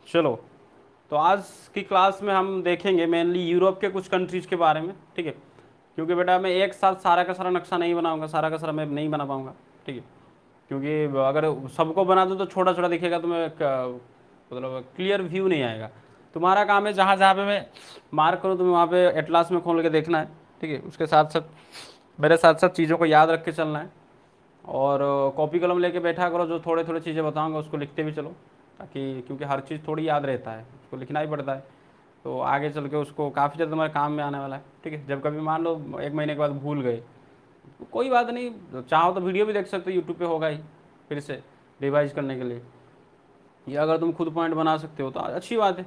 चलो, तो आज की क्लास में हम देखेंगे मेनली यूरोप के कुछ कंट्रीज के बारे में, ठीक है। क्योंकि बेटा मैं एक साथ सारा का सारा नक्शा नहीं बनाऊंगा, सारा का सारा मैं नहीं बना पाऊंगा, ठीक है। क्योंकि अगर सबको बना दूँ तो छोटा छोटा दिखेगा, तो मैं मतलब क्लियर व्यू नहीं आएगा। तुम्हारा काम है जहाँ जहाँ पे मैं मार्क करूँ तुम्हें वहाँ पे एटलास में खोल के देखना है, ठीक है। उसके साथ साथ मेरे साथ साथ चीज़ों को याद रख के चलना है। और कॉपी कलम लेके बैठा करो, जो थोड़े थोड़े चीज़ें बताऊंगा उसको लिखते भी चलो, ताकि क्योंकि हर चीज़ थोड़ी याद रहता है, उसको लिखना ही पड़ता है। तो आगे चल के उसको काफ़ी ज़्यादा तुम्हारे काम में आने वाला है, ठीक है। जब कभी मान लो 1 महीने के बाद भूल गए तो कोई बात नहीं, चाहो तो वीडियो भी देख सकते हो, यूट्यूब पे होगा ही फिर से रिवाइज करने के लिए। या अगर तुम खुद पॉइंट बना सकते हो तो अच्छी बात है।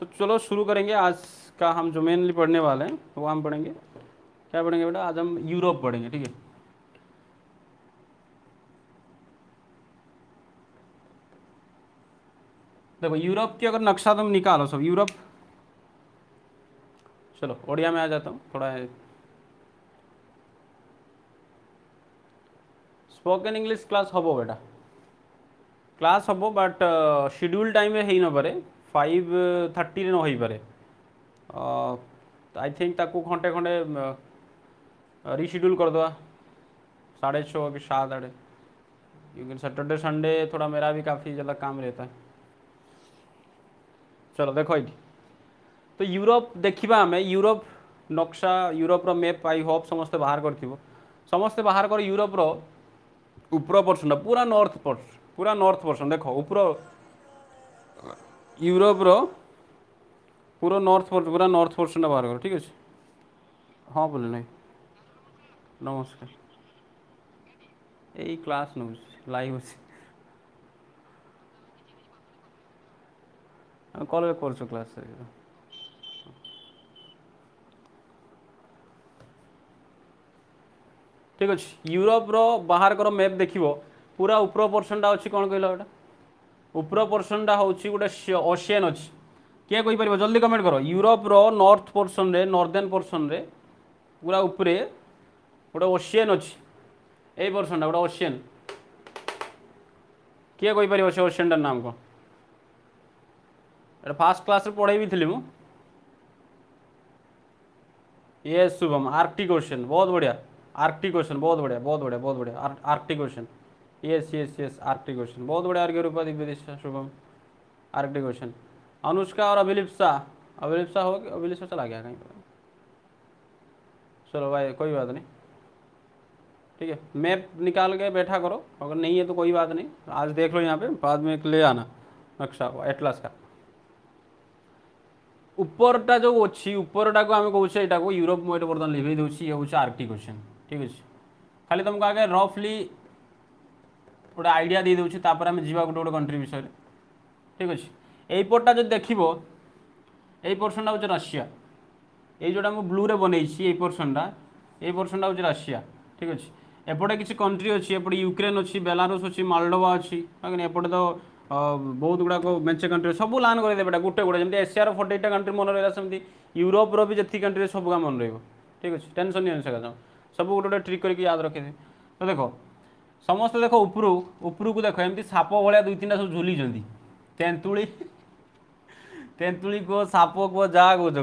तो चलो शुरू करेंगे आज का। हम जो मेनली पढ़ने वाले हैं वो हम पढ़ेंगे, क्या पढ़ेंगे बेटा? आज हम यूरोप पढ़ेंगे, ठीक है। देखो यूरोप की अगर नक्शा तुम निकालो सब यूरोप, चलो ओडिया में आ जाता हूँ थोड़ा। स्पोकन इंग्लिश क्लास हबो बेटा, क्लास हबो, बट शेड्यूल टाइम में हेई न पारे, 5:30 रे न होई पारे। आई थिंक ताकू घंटे खंडे रिशेड्यूल कर दवा 6:30 कि 7:30, क्योंकि सैटरडे संडे थोड़ा मेरा भी काफ़ी ज़्यादा काम रहता है। चलो देखो ये, तो यूरोप देखा आम यूरोप नक्शा, यूरोप मैप आई होप समस्ते बाहर कर, समस्ते बाहर कर यूरोप ऊपर पोर्सन पूरा नॉर्थ पोर्सन, पूरा नॉर्थ पोर्सन देख ऊपर यूरोप पूरा नॉर्थ पोर्सन, पूरा नॉर्थ पोर्सन बाहर कर, ठीक है। हाँ बोले नहीं, नमस्कार। यही क्लास नौ लाइव अच्छे कल बैक कर क्लास। ठीक अच्छे, यूरोप बाहर कर मैप देख, पूरा ऊपर पोर्सनटा अच्छी कौन कहला बेटा? ऊपर पोर्सनटा हूँ गोटे ओशियन अच्छी, किए कहीपर जल्दी कमेंट करो। यूरोप नॉर्थ पोर्सन रे, नॉर्दर्न पोर्सन रे पूरा उपरे गोटे ओशियन अच्छी, यही पोर्सनटा गोटे ओशियन, किए कहीपर से ओशियनटार नाम कौन? एटा फास्ट क्लास पढ़े भी थी। ये शुभम, आर्कटिक ओशन, बहुत बढ़िया। आर्कटिक ओशन बहुत बढ़िया, बहुत बढ़िया, बहुत बढ़िया। Arctic ocean, yes yes yes, Arctic ocean बहुत बढ़िया। अर्घ्य रूपा दिव्य दिशा शुभम, आर्कटिक ओशन। अनुष्का और अभिलिप्सा, अभिलिप्सा हो गया, अभिलिप्सा चला गया कहीं पर। चलो भाई कोई बात नहीं, ठीक है। मैप निकाल के बैठा करो, अगर नहीं है तो कोई बात नहीं, आज देख लो यहाँ पे, बाद में ले आना नक्शा एटलास का। उपरटा जो अच्छी उपरटा को आम कौचे यहाँ को यूरोप मुझे बर्तमान लिभे दूसरी, ये हूँ आर्कटिक ओशन, ठीक अच्छे। खाली तुमको आगे रफली गोटे आइडिया दे दूँ, तापर आम जा गोटे गोटे कंट्री विषय, ठीक अच्छे। यहीपटा जो देख, यही पोर्सनटा हूँ रशिया, ये जोटा मुझे ब्लू रे बनई, ये पोर्सनटा, ये पोर्सनटा हूँ रशिया, ठीक अच्छे। एपटे किसी कंट्री अच्छी, एपटे यूक्रेन अच्छी, बेलारूस अच्छी, मालडोवा अच्छी, एपटे तो बहुत गुड़ाक मेचे कंट्री सब लाइन कर बेटा गोटे गोटे, जमी एशियार 48टा कंट्री मन रहा, सेमती यूरोपर भी जी कंट्री सब का मन रहा, ठीक अच्छे। टेंशन नहीं से सब गोटे गोटे ट्रिक करके याद रखे। तो देख समस्त देख उपरू को देख, एमती साप भाया 2-3टा सब झुली, तेंतुली तेंतुली को साप को जा कौच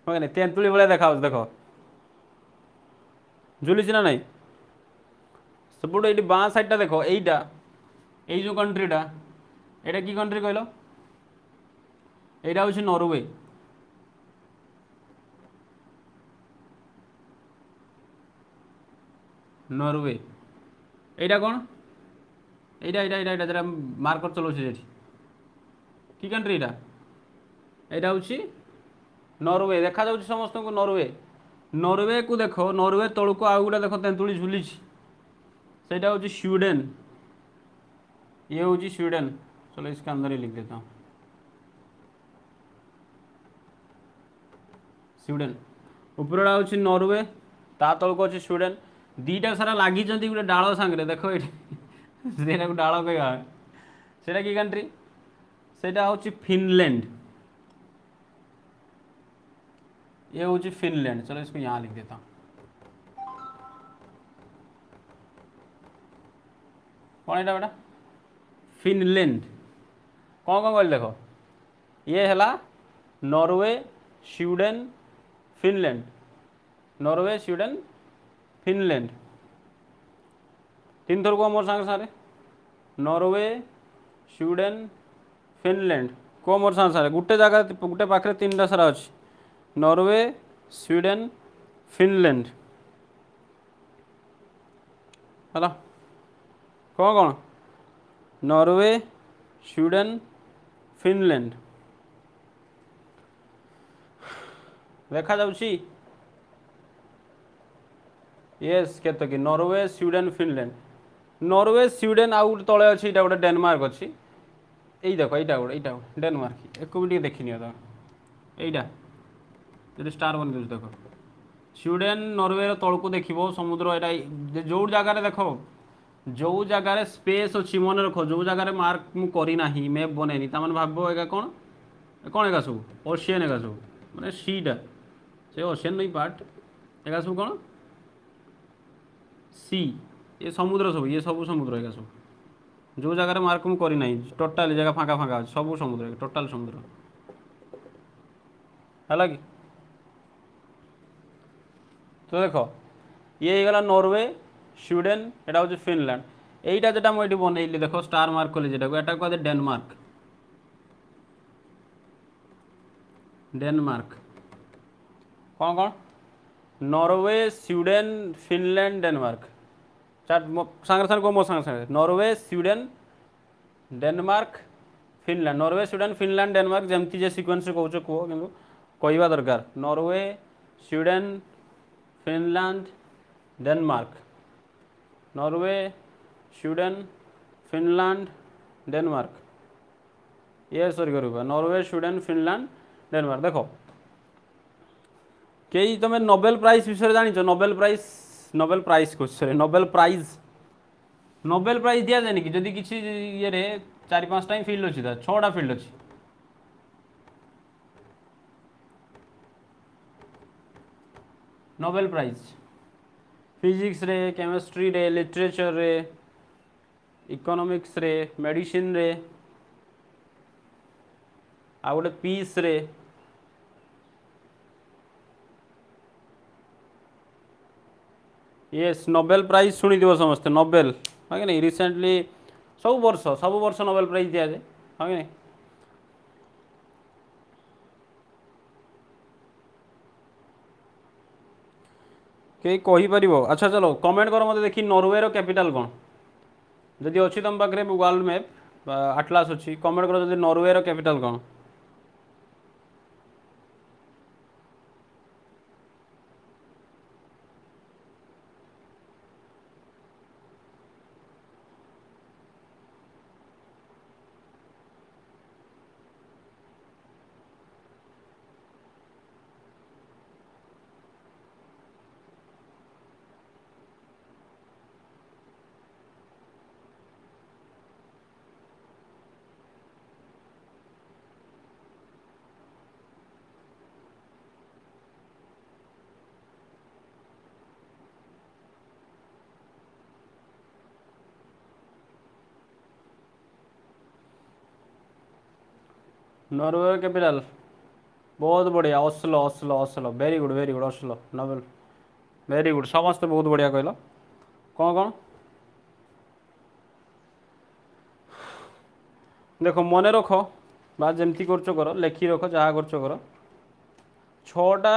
कह, तेंतुली भाया देखा देख झुली ना नहीं। सब ये बाँ साइडटा देख, यहीटा यही जो कंट्रीटा, यहाँ कि कंट्री कहल, यहाँ हूँ नॉर्वे, नॉर्वे। यहाँ कौन? यहाँ जरा मार्कर चलाऊ कि कंट्री यहाँ, यहाँ हूँ नॉर्वे। देखा जाऊँ समस्त को नॉर्वे, नॉर्वे को देख, नॉर्वे तलू को आउ गोटे देख तेंतुली झुली, से हूँ स्वीडेन, ये हूँ स्वीडेन। चलो इसके अंदर ही लिख देता हूँ स्वीडेन। उपरटा हूँ नॉर्वे, ता तलक अच्छे स्वीडेन, दीटा सारा लगी गोटे डाल सांगे देख ये डाल कह से कि कंट्री, से हूँ फिनलैंड, ये हूँ फिनलैंड। चलो इसको यहाँ लिख देता हूँ, कौन है बेटा? फिनलैंड। कौन कौन कहली देख ये है Norway Sweden Finland Norway Sweden Finland तीन थर को मोर सांगे सारे नॉर्वे स्वीडेन फिनलैंड को मोर सांगे सारे गोटे जगह गोटे पाखे तीन टा सारा अच्छी नॉर्वे स्वीडेन फिनलैंड है कौन कौन नॉर्वे स्वीडेन फिनलैंड देखा जाउची यस केत कि Norway Sweden Finland Norway Sweden आउ तले अच्छी इटा गोटे डेनमार्क अच्छी यही देख यहाँ गोटे डेनमार्क एक भी देखनी यहीटा जो स्टार बन दूँ देख स्वीडेन नॉर्वे तौक देख समुद्र यहाँ जो जगार देख जो जगार स्पेस अच्छी मन रख जो जगार मार्क मुझे मैप बनैनी तमें भाव एका कौन कौन एका सब ओशियन एका सब मैंने सीटा से ओशियन नहीं पार्ट एका सब कौन सी ये समुद्र सब ये सब समुद्र एका सब जो जगार मार्क मुझे करना टोटाल जगह फाँका फाँका सब समुद्र टोटाल समुद्र है कि तो देख ये गला नॉर्वे स्वीडेन एटा हूँ फिनलैंड यहीटा जो मुझे बनैली देख स्टार मार्क कली जेटा एटा कहते डेनमार्क डेनमार्क कौन कौन नॉर्वे स्वीडेन फिनलैंड डेनमार्क चार सांगे सारे कह मो सांगे Norway Sweden Denmark Finland Norway Sweden Finland Denmark जमती जे सिक्वेन्स कौच कह कि कहवा दरकार Norway Sweden Finland Denmark Norway Sweden Finland Denmark ये सॉरी करूँगा नॉर्वे स्वीडेन फिनलैंड डेनमार्क देखो कई तुम नोबेल प्राइज विषय जान नोबेल प्राइज को सॉरी नोबेल प्राइज दि जाए कि जदि किसी ये चार पाँचटा फील्ड अच्छी था छटा फील्ड अच्छी नोबेल प्राइज फिजिक्स रे केमिस्ट्री रे लिटरेचर रे इकोनॉमिक्स रे मेडिसिन रे आ गोटे पीस रे यस नोबेल प्राइज शुणी दिव समस्ते नोबेल हाँ कि नहीं रिसेंटली सब वर्ष नोबेल प्राइज दि जाए हाँ कि नहीं कई कहीपर अच्छा चलो कमेंट कर मत देखी नॉर्वे रो कैपिटल कौन जदि अच्छी तुम पाखे वर्ल्ड मैप आटलास अच्छी कमेंट कर जदि नॉर्वे रो कैपिटल कौन नॉर्वे कैपिटल बहुत बढ़िया Oslo Oslo Oslo very good Oslo Nobel very good समस्त बहुत बढ़िया कहल कौन कौन देख मन रख बा जमती कर लेखि रख जहाँ कर छटा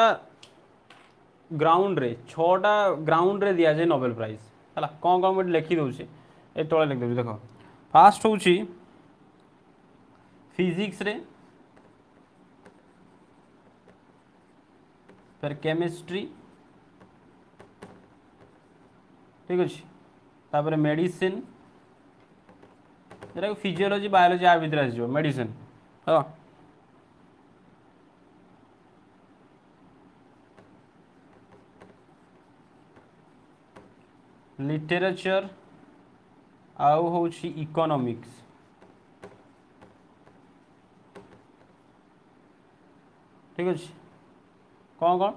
ग्राउंड रे दि जाए नोबेल प्राइज है कौन कौन मुझे लिखी दूसरी ये तले लिखिदेवी देख फास्ट हूँ फिजिक्स रे फिर केमिस्ट्री ठीक अच्छे तापर मेडिसिन जो फिजियोलॉजी बायोलॉजी आ भीतर आस मेडिसिन हाँ लिटरेचर आउ हूँ इकोनॉमिक्स ठीक अच्छे कौन कौन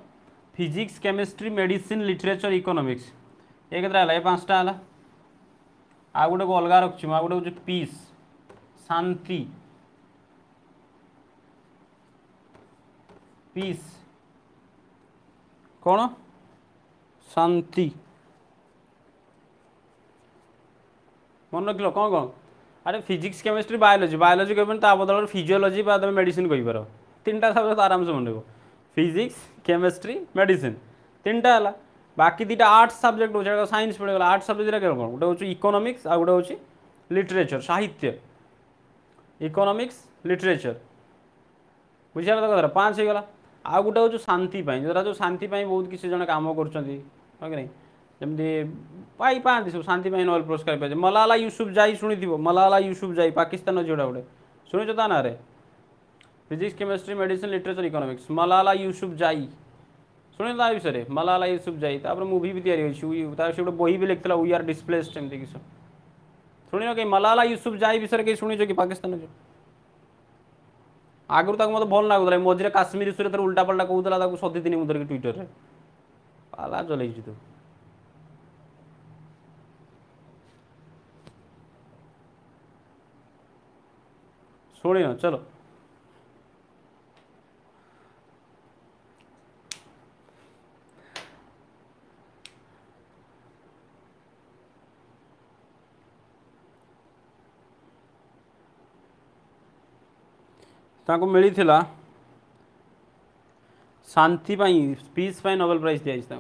physics chemistry medicine literature economics ये के पाँचटा है आ गोटे को अलग रखी आ गोटे हूँ पीस शांति पीस कौन शांति मन रख कौन कौन अरे फिजिक्स केमिस्ट्री बायोलोजी बायोलोजी कहबनि ता बदल फिजियोलॉजी बा तुम मेडिसिन कहीपर तीन टा सब्जेक्ट आराम से मन रख फिजिक्स केमिस्ट्री मेडिसिन तीन टा है बाकी दुटा आर्ट्स सब्जेक्ट हो साइंस पड़ेगा आर्ट्स सब्जेक्ट कौन गोटे हूँ इकोनॉमिक्स आ गोटे हूँ लिटरेचर साहित्य इकोनॉमिक्स लिटरेचर बुझा तो कथा 5 हो गला आ गोटे हूँ शांति जोरा जो शांति बहुत किसी जन कम कर कि जमी पाई पाती सब शांति नोबेल पुरस्कार पाई मलाला यूसुफजाई शुणी मलाला यूसुफजाई पाकिस्तान झीटा गोटे शुणीच ता ना physics chemistry medicine literature economics Malala Yousafzai शुणी ता विषय मलाला यूसुफजाई मूवी भी तैयारी गोटे बही भी लिखा वी आर डिस्प्लेस्ड एमती किस शुण कहीं मलाला यूसुफजाई विषय कहीं शुणीच कि पाकिस्तान आगुरी तक मत भल लगुला मझे काश्मीर इश्यू उल्टा पल्टा कहूला सदी दिन मुझे ट्विटर में पाला चल तू शुणी चलो ताको मिली शांति पीस नोबेल प्राइज दिया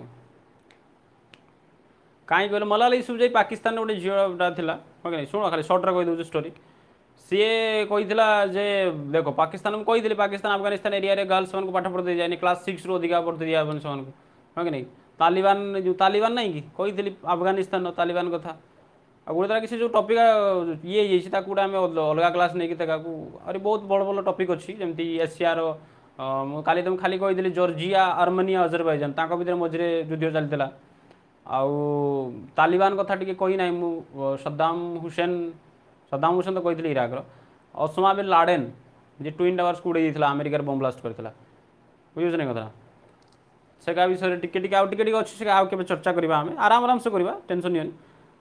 कहीं कहले मलाला यूसुफजाई पाकिस्तान गोटे झीटा था शुण खाली सर्ट्रे कहीदे स्टोरी सी कही जे देख पाकिस्तान कही पाकिस्तान अफगानिस्तान एरिया गर्ल्स को पाठ पढ़ते जाए क्लास 6 रू अधिका पढ़ते दिया से हाँ कि नहीं तालिबान जो तालिबान नहीं कि कही अफगानिस्तान तालिबान कथा आ गोटे तरह किसी जो टपिक ये गोटे आम अलग क्लास नहीं अरे बहुत बड़ बड़ टपिक अच्छी जमी एशियार काली तुम खाली कही जॉर्जिया आर्मेनिया अजरबैजान भर मझे युद्ध चलता आउ तालिबान कथा टी कही ना सद्दाम हुसैन तो कही इराक ओसामा बिन लाडेन जी ट्विन टावर्स को उड़े अमेरिकार बम ब्लास्ट करता बुझे नहीं कथा से विषय टिके अच्छे से आउ के चर्चा करवा आम आराम से करवा टेंशन नहीं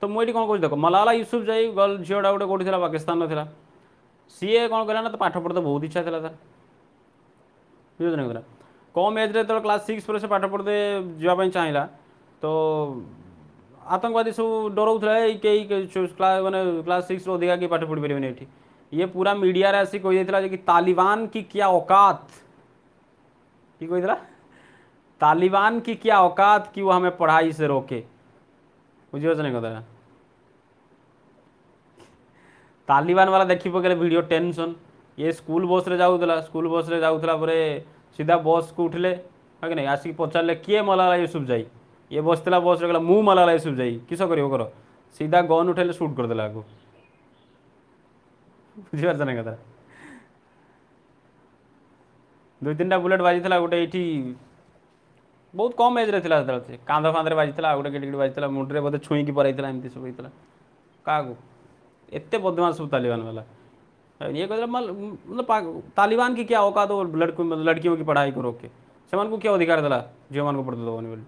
तो मुझे कौन कह देख मलाला यूसुफजाई गर्ल झीटा गोटे कौटी पाकिस्तान था सीए कौन कला ना तो पाठ पढ़ते बहुत इच्छा था तार बुझे नहीं कथा कम एज्रे जो क्लास 6 पर से पाठ पढ़ते जावाई चाहिए तो आतंकवादी सब डराऊला कई मैंने क्लास 6 अधिका किए पाठ पढ़ी पारे ये ये पूरा मीडिया रे आसी कही कि तालिबान की क्या औकात कि कही तालिबान की क्या औकात कि वो हमें पढ़ाई से रोके बुझे नहीं कथा तालिबान वाला देखी पकड़े वीडियो टेंशन ये स्कूल बस रे जाऊला स्कूल बस रे जाऊला सीधा बस को उठिले हाँ कि नहीं आसिक पचारे किए मलाला यूसुफजाई ये बसला बस रे मु मलाला यूसुफजाई किस कर सीधा गन उठेले शूट करदेला आगु बुझीपार नहीं कथा 2-3टा बुलेट बाजी गोटे ये बहुत कम एज्रे कांध फांधे बाजी गोटे गिटी बाजी मुंडे बोधे छुईकी पराइला एमती सब होता क्या एत बदमाश सब तालिबान वाला ये कहते मतलब तालिबान की क्या औकात हो लड़कियों की पढ़ाई को रोक के से क्या अधिकार देला झील मान पढ़ते दबनी बोली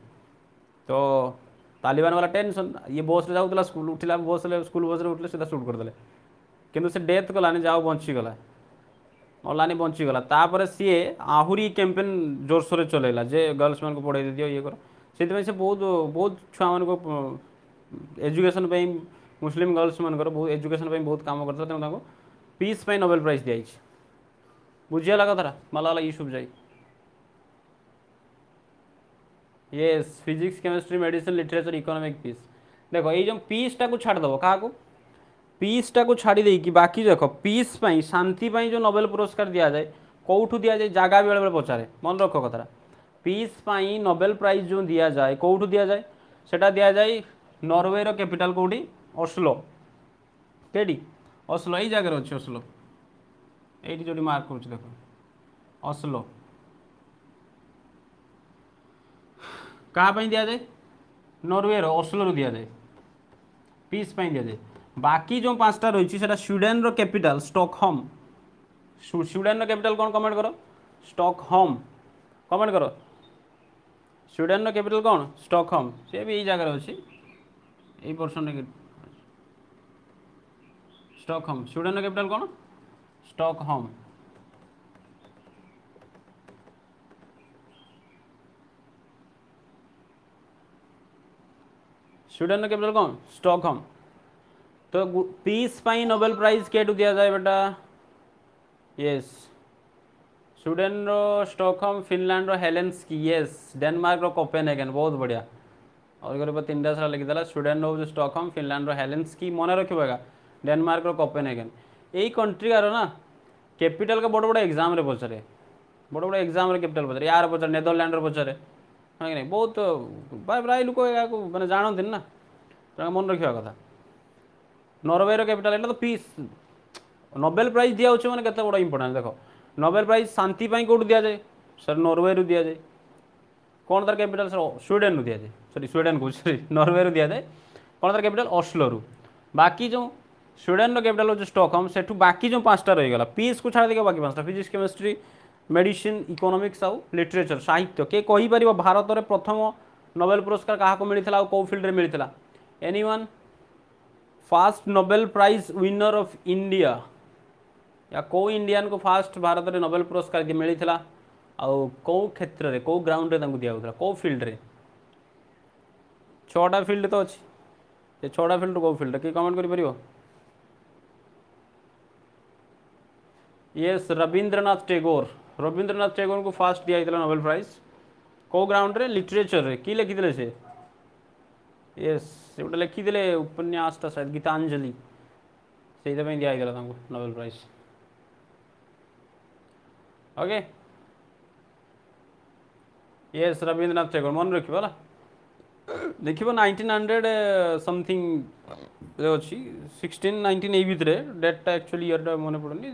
तो तालिबान वाला टेंशन ये बस जाऊला स्कूल उठिला बस स्कूल बस उठले सीधा शूट करदे किंतु से डेथ कलानी जाओ बंचीगला मलानी बंचीगला तापर सी आहरी कैंपेन जोरसोर चलैला जे गर्ल्स मान को पढ़े दियो ये कर से बहुत बहुत छुआ मान को एजुकेशन मुस्लिम गर्ल्स मानकर बहुत एजुकेशन बहुत काम करता तेणु पीस नोबेल प्राइज दिया बुझीगला कथा मलाला यूसुफजाई ये physics chemistry medicine literature economic peace देखो ये जो पीसटा को छाड़देव क्या पीसटा को छाड़ी देकी बाकी देख पीस शांति जो नोबेल पुरस्कार दि जाए कौटू दि जाए जगह बेले बेले पचारे मन रख कथा पीस नोबेल प्राइज जो दि जाए कौटू दि जाए सेटा दि जाए नॉर्वे कैपिटल कौटी ओस्लो केडी ओस्लो यही जगह अच्छे ओस्लो ये जो मार्क कर देख ओस्लो क्या दि जाए नॉर्वे ओस्लो दि जाए पीस दि जाए बाकी जो 5टा रही है स्वीडेन रो कैपिटल स्टॉकहोम स्वीडेन रो कैपिटल कौन कमेंट करो स्टॉकहोम कमेंट करो स्वीडेन रो कैपिटल कौन स्टॉकहोम सी भी यही जगह अच्छी यही पर्सन स्टॉकहोम स्वीडेन रो कैपिटल कौन स्टॉकहोम स्वीडेन कैपिटल कौन स्टॉकहोम। तो पीस पाई नोबेल प्राइज केटू दिया जाए बेटा यस स्वीडेन रो स्टॉकहोम फिनलैंड रो हेलेंस्की यस डेनमार्क रो कोपेनहेगन बहुत बढ़िया और गोटे तीन टा सारा लिखिदेला स्वीडेन रो स्टॉकहोम फिनलैंड रो हेलेंस्की मन रखा डेनमार्क रो कोपेनहेगन यही कंट्री कार ना कैपिटल का बड़ बड़ एग्जाम रे पचारे बड़ बड़ एग्जाम रे कैपिटल पचारे यार पचारे नेदरलैंड रो पचारे हाँ कि नहीं बहुत प्राय लोक मैंने जानते ना मन रखा कथा नॉर्वे रो कैपिटल एटा तो पीस नोबेल प्राइज दिया होचे माने केते बड़ इंपोर्टेंट देखो नोबेल प्राइज शांति पाई कोड दिया जाए सर नॉर्वे रु दिया जाए कौन तार कैपिटल सर स्वीडेन रु दिया जाए सॉरी स्वीडेन को सॉरी नॉर्वे रु दिया जाए कौन तार कैपिटल ऑस्लो रु बाकी जो स्वीडेन रो कैपिटल हो स्टॉकहोम सेठू बाकी जो पांचटा रही गला पीस को छाड़ देके बाकी पांचटा फिजिक्स केमिस्ट्री मेडिसिन इकोनॉमिक्स आउ लिटरेचर साहित्य के कहि परिबो भारत रे प्रथम नोबेल पुरस्कार काहा को मिलिथिला को फील्ड रे मिलिथिला anyone first Nobel prize winner of India या को इंडियन को फास्ट भारत में नोबेल पुरस्कार मिलता आउ कौ क्षेत्र में कौ ग्राउंड रे दिया होता कौ फील्ड रे छटा फील्ड तो अच्छी ये छटा फील्ड कौ फील्ड कि कमेंट कर परियो यस रविंद्रनाथ टैगोर को फास्ट दिया होता नोबेल प्राइज कौ ग्राउंड रे लिटरेचर रे कि लिखिले से यस से गोटे लिखिले उपन्यासटा शायद गीतांजलि से दिया होता Nobel prize okay yes Rabindranath Tagore मन रखिबो ना देखिबो 1900 समथिंग अच्छी 1619 ए भितर डेटा एक्चुअली इयरटा मन पड़नी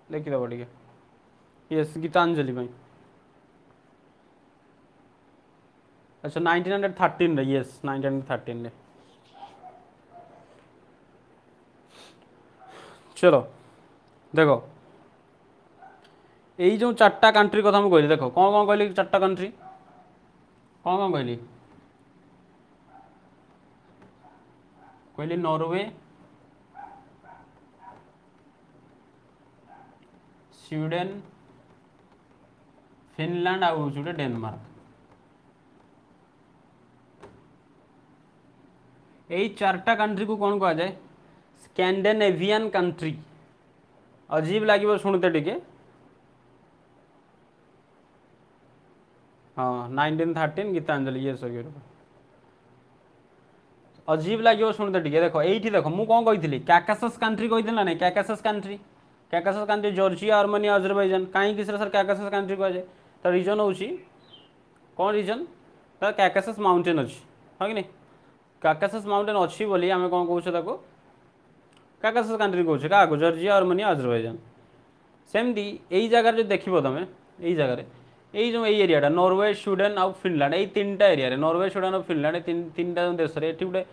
लिखिदेव टे यस गीतांजलि भाई अच्छा 1913 रे यस 1913 रे चलो देखो यही जो चार्टा कंट्री कथा मुझे कहली देखो कौन कौन कहली चार्टा कंट्री कौन कौन कहली कहली नॉर्वे स्वीडेन फिनलैंड आउ डेनमार्क यही चार्टा कंट्री को कौन कह जाए स्कैंडिनेवियन कंट्री अजीब लगे शुणते टिके हाँ 1913 गीतांजलि ये सर अजीब लगे शुणते टे देख ये देख मुझे कौन कही कैकासस कंट्री कही ना नहीं कैकासस कंट्री जॉर्जिया आर्मेनिया अजरबैजान कहीं सर कैकासस कंट्री कह जाए तो रीजन हूँ कौन रीजन तो कैकासस माउंटेन अच्छी हाँ कि नहीं कैकासस माउंटेन अच्छी बोली आम कौन कौन कैकासस कंट्री कौचे क्या जॉर्जिया आर्मेनिया अजरबैजान सेमती यही जगह जो देख तुम यही जगह यही जो यही एरियाटा नॉर्वे स्वीडेन आउ फिनलैंड यही तीन टा एरिया नॉर्वे स्वीडेन और फिनलैंड तीन टा देश ये गोटे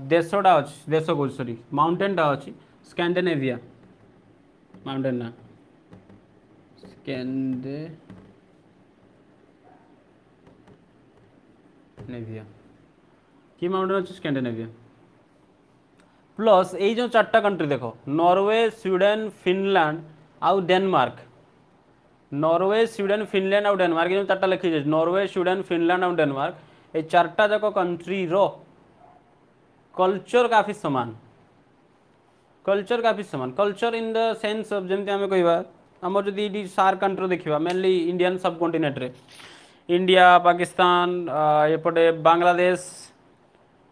देशटा अच्छी देश कौन सॉरी माउंटेनटा अच्छी स्कैंडिनेविया माउंटेन ना स्कैंडिनेविया कि माउंटेन अच्छी स्कैंडिनेविया प्लस यही जो चार्टा कंट्री देखो नॉर्वे स्वीडेन फिनलैंड आउ डेनमार्क नॉर्वे स्वीडेन फिनलैंड आउ डेनमार्क जो चार्टा लिखी जाए नॉर्वे स्वीडेन फिनलैंड आउ डेनमार्क ये चार्टा जाक कंट्री रो कल्चर काफी समान culture in the sense of जमती आम कह आम जदि सार कंट्री देखा मेनली इंडियन सब कॉन्टिनेंट रे इंडिया पाकिस्तान एपटे बांग्लादेश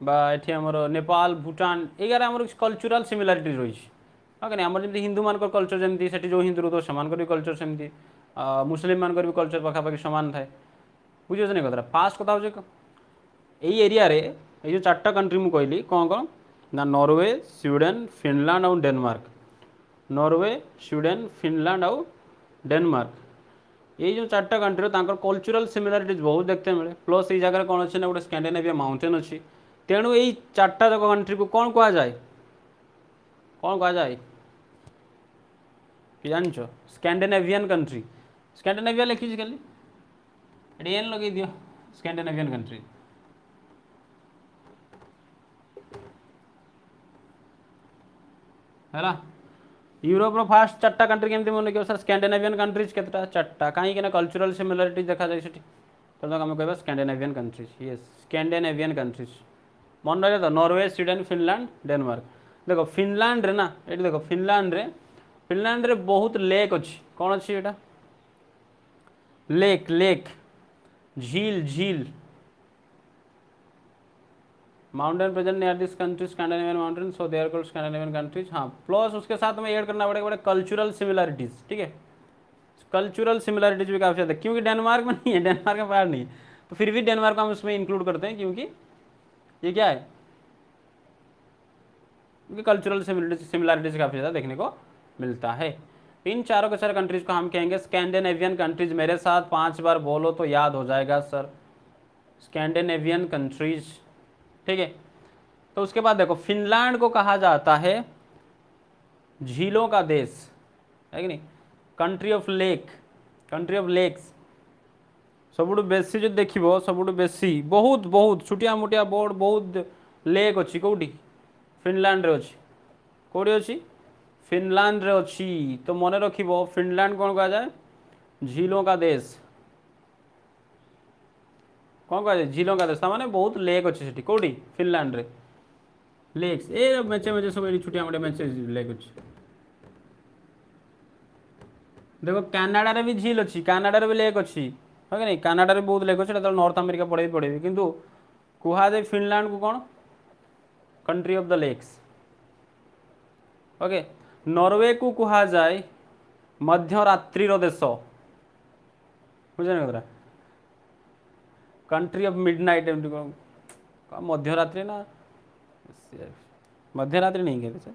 बाठी आमर नेपाल भूटान एगार आम कल्चरल सिमिलारिटी रही है आम जमी हिंदू मान कल्चर जमी से जो हिंदू तो से कल्चर सेमती मुस्लिम मान भी कल्चर पखापाखि सामान थाए बुझे नहीं कथा फास्ट कथा हो यही एरिया रे ये जो चार्टा कंट्री मुझे कहली कौन कौन ना नॉर्वे स्वीडेन फिनलैंड आउ डेनमार्क नॉर्वे स्वीडेन फिनलैंड आउ डेनमार्क ये जो चार्टा कंट्री कल्चरल सिमिलारिटीज बहुत देखते मिले प्लस ये जगह कौन अच्छे ना गोटे स्कैंडिनेविया माउंटेन अच्छी तेणु यही चार्टा जाक कंट्री को कौन कह जाए कि जान स्कैंडिनेवियन कंट्री स्कैंडिनेविया लिखी खाली एन लगे दियो स्कैंडिनेवियन कंट्री है यूरोप फास्ट चार्टा कंट्री केमती मन लगे सर स्कैंडिनेवियन कंट्रीज केतटा चार्टा कहीं कल्चरल सिमिलारिटीज देखा जाए तो आम कह स्कैंडिनेवियन कंट्रीज। ये स्कैंडिनेवियन कंट्रीज मन रहा तो नॉर्वे, स्वीडेन, फिनलैंड, डेनमार्क। देखो फिनलैंड रे ना, ये देखो फिनलैंड रे बहुत लेक अच्छी। कौन अच्छी एटा? लेक लेक झील झील mountain present near this country Scandinavian mountain, so they are called Scandinavian countries. हाँ, प्लस उसके साथ में ऐड करना पड़ेगा कल्चरल सिमिलरिटीज। ठीक है, कल्चरल सिमिलरिटीज भी काफ़ी ज़्यादा, क्योंकि डेनमार्क में नहीं है, डेनमार्क में बाहर नहीं है, तो फिर भी डेनमार्क को हम उसमें इंक्लूड करते हैं, क्योंकि ये क्या है, क्योंकि कल्चरल सिमिलरिटीज काफ़ी ज़्यादा देखने को मिलता है। इन चारों के सारे कंट्रीज को हम कहेंगे स्कैंडिनेवियन कंट्रीज। मेरे साथ 5 बार बोलो तो याद हो जाएगा सर, स्कैंडिनेवियन कंट्रीज। ठीक है, तो उसके बाद देखो फिनलैंड को कहा जाता है झीलों का देश, है कि नहीं, country of lake, country of lakes. सबुठु बेसी जो देखिबो, सबुठु बेसी बहुत बहुत छुटिया मुटिया बोर्ड बहुत लेक अच्छी कौटी, फिनलैंड रे अच्छी। कौटी अच्छी? फिनलैंड रे अच्छी। तो मन रखिबो फिनलैंड कौन कहा जाए? झीलों का देश। कौन कहा जाए? झीलों का देश। माने बहुत लेक अच्छी सेठी कौटी? फिनलैंड रे लेक्स। ए मेचे मेचे सब एडी छुटिया मुटिया मेचे लेक अच्छी। देखो कानाडा रे भी झील अच्छी, कानाडा रे भी लेक अच्छी, है कि नहीं, कानाडा रे बहुत लेक अच्छी, नॉर्थ अमेरिका पड़े पड़े, किंतु कुहा जाए फिनलैंड को कौन? Country of the lakes. Okay, Norway को कुहा जाए मध्यरात्रि देश, बुझे कंट्री ऑफ मिडनाइट। मध्यरात्रि ना, मध्यरात्रि नहीं कहते सर,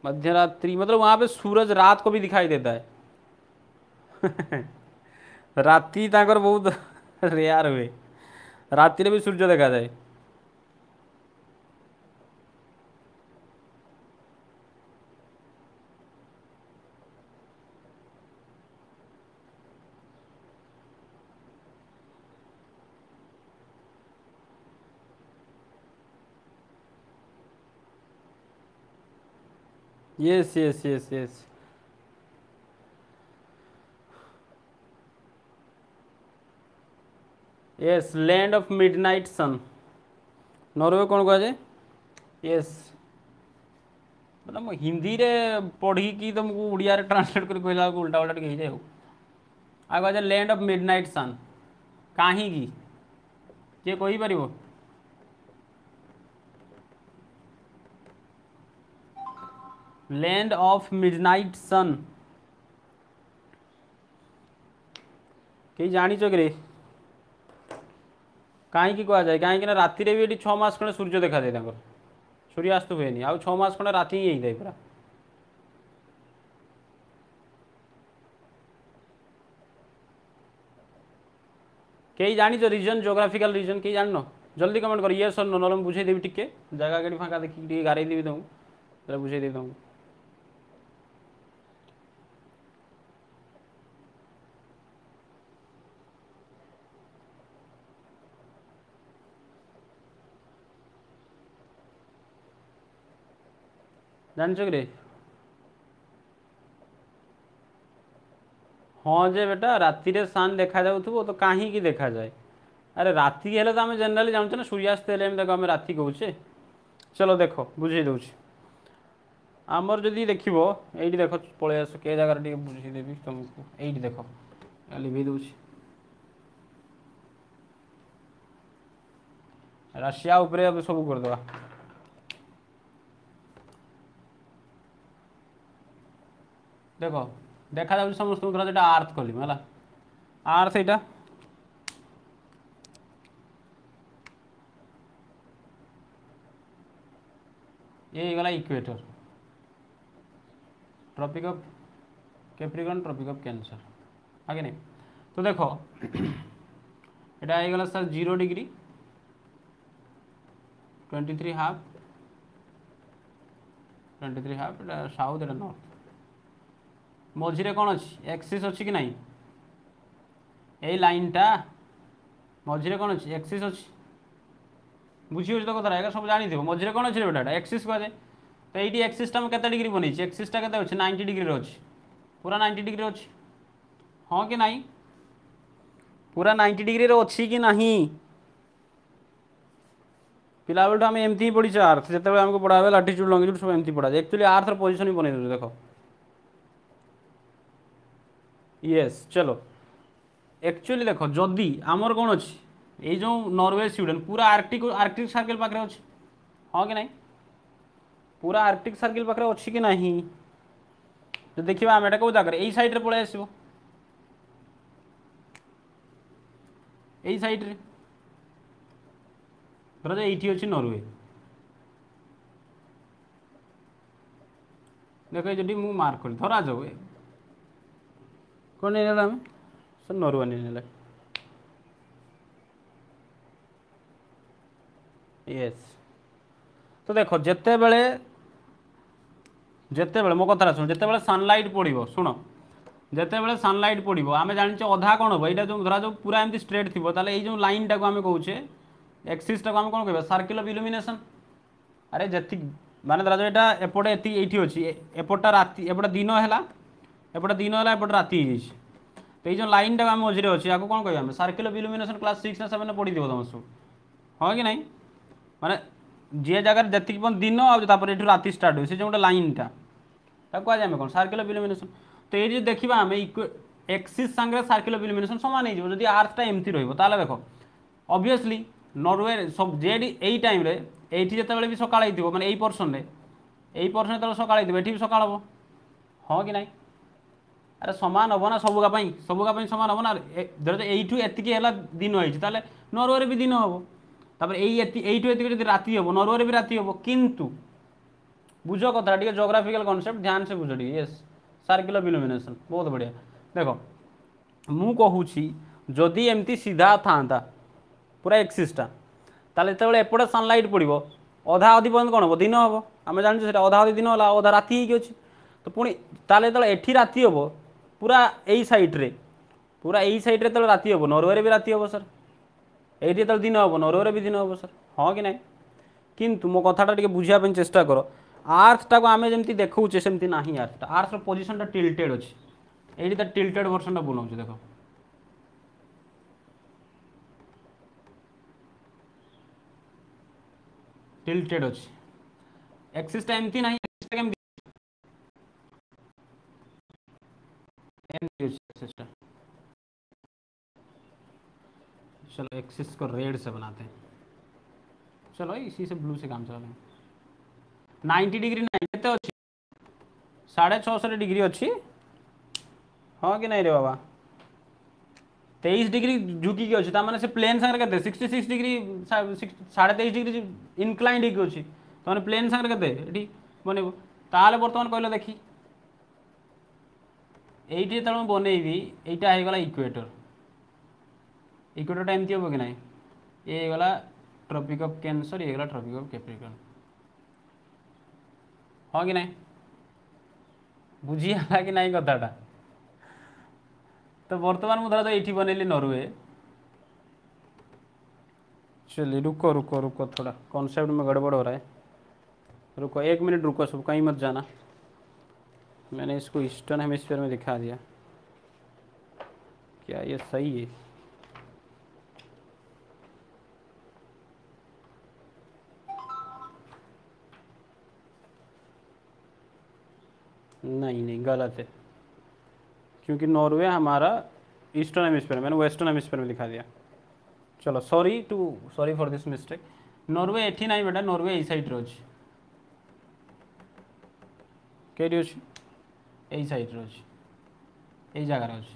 मध्यरात्रि मतलब वहां पे सूरज रात को भी दिखाई देता है। राति ताकर बहुत रेयर हुए, राति रे भी सूर्य देखा जाए। Yes yes yes yes, yes land of midnight sun. Norway कौन कहा जाए? यस, मतलब हिंदी रे पढ़ी कि तुमको उड़िया रे ट्रांसलेट कर कहला उल्टा उल्टा कही जाए। आ कहा जाए लैंड ऑफ मिडनाइट सन। कहीं की ये कही पारिबो? लैंड ऑफ मिडनाइट सन कहीं जानी कि कहीं कह जाए, कहीं राति भी ये 6 मास खंडे सूर्य देखा जाए, सूर्यास्त हुए आउ 6 मास खंडे राति ही होता है पूरा। कई जानी रीजन, जोग्राफिकल रीजन कई जान? जल्दी कमेंट कर ये सर ना बुझे देवी टिके जगह कहीं फाँका देखिए गारे देवी तुमको बुझे देवी तुमको। जानच कि हाँ जे बेटा राति रे सान देखा जाऊ तो कहीं की देखा जाए? अरे राति हेले तो आम जनराली जानते ना सूर्यास्त हेले देखो आम राति कहचे। चलो देखो बुझे दूँ आमर जदि देख ये देख पलि आस के जगार टे बुझेदेवी तुमको। ये देख लिभे दूँ राशिया उपरे सब करदे। देखो देखा जाऊँ समस्त धर जो आर्थ कल है आर्थ यहाँ ये गला equator, tropic of Capricorn, tropic of cancer, आगे नहीं। तो देखो यहाँ गला सर 0 डिग्री 23 हाफ 23 हाफ साउथ एटा नॉर्थ। मझे कौन अच्छी एक्सिस अच्छी कि नहीं? यही लाइनटा मझे कौन अच्छी एक्सिस अच्छी, बुझी तो कथा है सब जानी थो मझे कौन अच्छे बेटा एक्सिस कह जाए। तो ये एक्सिसटा मैं केते डिग्री बनई एक्सिसटा के 90 डिग्री अच्छी, पूरा 90 डिग्री अच्छी, हाँ कि नहीं? पूरा 90 डिग्री रे अच्छी कि नहीं पिला बेलू आम एमती ही पढ़ी आर्थ जो आमको पढ़ा हुआ लाटिट्यूड लंगिट्यूड सब एमती पढ़ा एक्चुअली आर्थ पोजिशन ही बन दे देख यस चलो एक्चुअली देख जदि आमर कौन अच्छी ये जो नॉर्वे स्वीडेन पूरा आर्कटिक आर्कटिक सर्किल पाखे अच्छी हाँ कि नहीं पूरा आर्कटिक सर्किल पाखे अच्छी कि नहीं तो देखिए आम एटा कौ जगह यही सैड्रे पलि आसो यही सैड्रे धर ये अच्छी नॉर्वे देख ये मुझे मार्क कर धरा जाओ कौन नहीं आम सर नॉर्वे नहीं यस तो देख जिते बड़े मो कथा शुण जिते सनलाइट पड़ो शुण जिते बड़े सनलाइट पड़ो आम जाने अधा कौन हम यहाँ जो धरा जो पूरा एमती स्ट्रेट थी ताले ये जो लाइन टाक आम कहे एक्सीस टाक आम कौन कह सर्किल ऑफ इल्यूमिनेशन अरे जी माने धरा जो यहाँ एपटे ये अच्छी एपटा राति एपटे दिन है एपटे दिन है एपटे राति तो ये लाइन टाक आम मझे अच्छे या कौन कह सर्किल ऑफ इल्यूमिनेशन क्लास 6 ना 7 पढ़ी तुम सब हाँ कि नहीं माने जे जगह जी दिन आपर ये राति स्टार्ट हुए जो लाइनटा कहुए कौन सर्किल ऑफ इल्यूमिनेशन तो ये देखा आम एक्सीस सांगे सर्किल ऑफ इल्यूमिनेशन सामान हो जब आर्थटा एमती रहा देख ऑब्वियसली नॉर्वे सब जे यही टाइम ये जिते भी सका माने यही पर्सन यही पर्सन जो सका ये भी सका हम हाँ कि नहीं अरे सामान हम ना सबुगापी सामान हम ना धर यू एतिक दिन होता नॉर्वे भी दिन हम तापर यू एति राति हम नॉर्वे भी राति हम किंतु बुझ कथा टे जोग्राफिकल कॉन्सेप्ट ध्यान से बुझ टे यस सर्किल ऑफ इल्यूमिनेशन बहुत बढ़िया देख मु कहूँ जदि एमती सीधा था पूरा एक्सीसटा ताले जो एपटे सनलाइट पड़ो अधा अधी पर्यटन कौन हम दिन हम आम जाने अधा अधी दिन है अधा राति अच्छी तो पुणी ताले जो एठी राति हम पूरा यही सैड्रे पूरा यही सैड्रे जो राति हम नॉर्वे भी राति हम सर ये जो दिन हम नॉर्वे भी दिन हम सर हाँ कि नहीं किंतु मो कथाटा टे बुझापी चेष्टा कर आर्थटा को आम जमी देखुचे सेमती ना आर्थटा आर्थर पोजिशनटा टिल्टेड अच्छी ये टिल्टेड वर्सनटा बुलाऊँ देख टिल्टेड अच्छी एक्सीसटा एमती ना चलो एक्सिस को रेड से बनाते हैं चलो इसी से ब्लू से काम चला लेंगे 90 डिग्री नहीं अच्छी 650 डिग्री अच्छी हाँ कि नहीं रे बाबा 23 डिग्री झुकी अच्छी मैंने से प्लेन सांगे के 66 डिग्री 23.5 डिग्री इनक्लाइंड अच्छी तो प्लेन सांगे के बनइब ताले बर्तमान कहल देखी ये जो बनइबी यहाँ होगला इक्वेटर इक्वेटरटा एमती हम कि ना ये गला ट्रॉपिक ऑफ कैंसर ये गला ट्रॉपिक ऑफ कैप्रिकॉर्न हाँ कि नहीं बुझीगला कि नहीं कथाटा तो बर्तमान मुझे तो ये बनइली नॉर्वे चलिए रुको रुको रुको थोड़ा कॉन्सेप्ट में गड़बड़ हो रहा है रुको 1 मिनट रुको सब कहीं मत जाना मैंने इसको ईस्टर्न हेमिस्फीयर में दिखा दिया क्या ये सही है नहीं नहीं गलत है क्योंकि नॉर्वे हमारा ईस्टर्न हेमिस्फीयर मैंने वेस्टर्न हेमिस्फीयर में दिखा दिया चलो sorry for this mistake Norway एठी नहीं बेटा नॉर्वे यही साइड रे अछि केडी अछि यही साइड रे अछि यही जगह रे अछि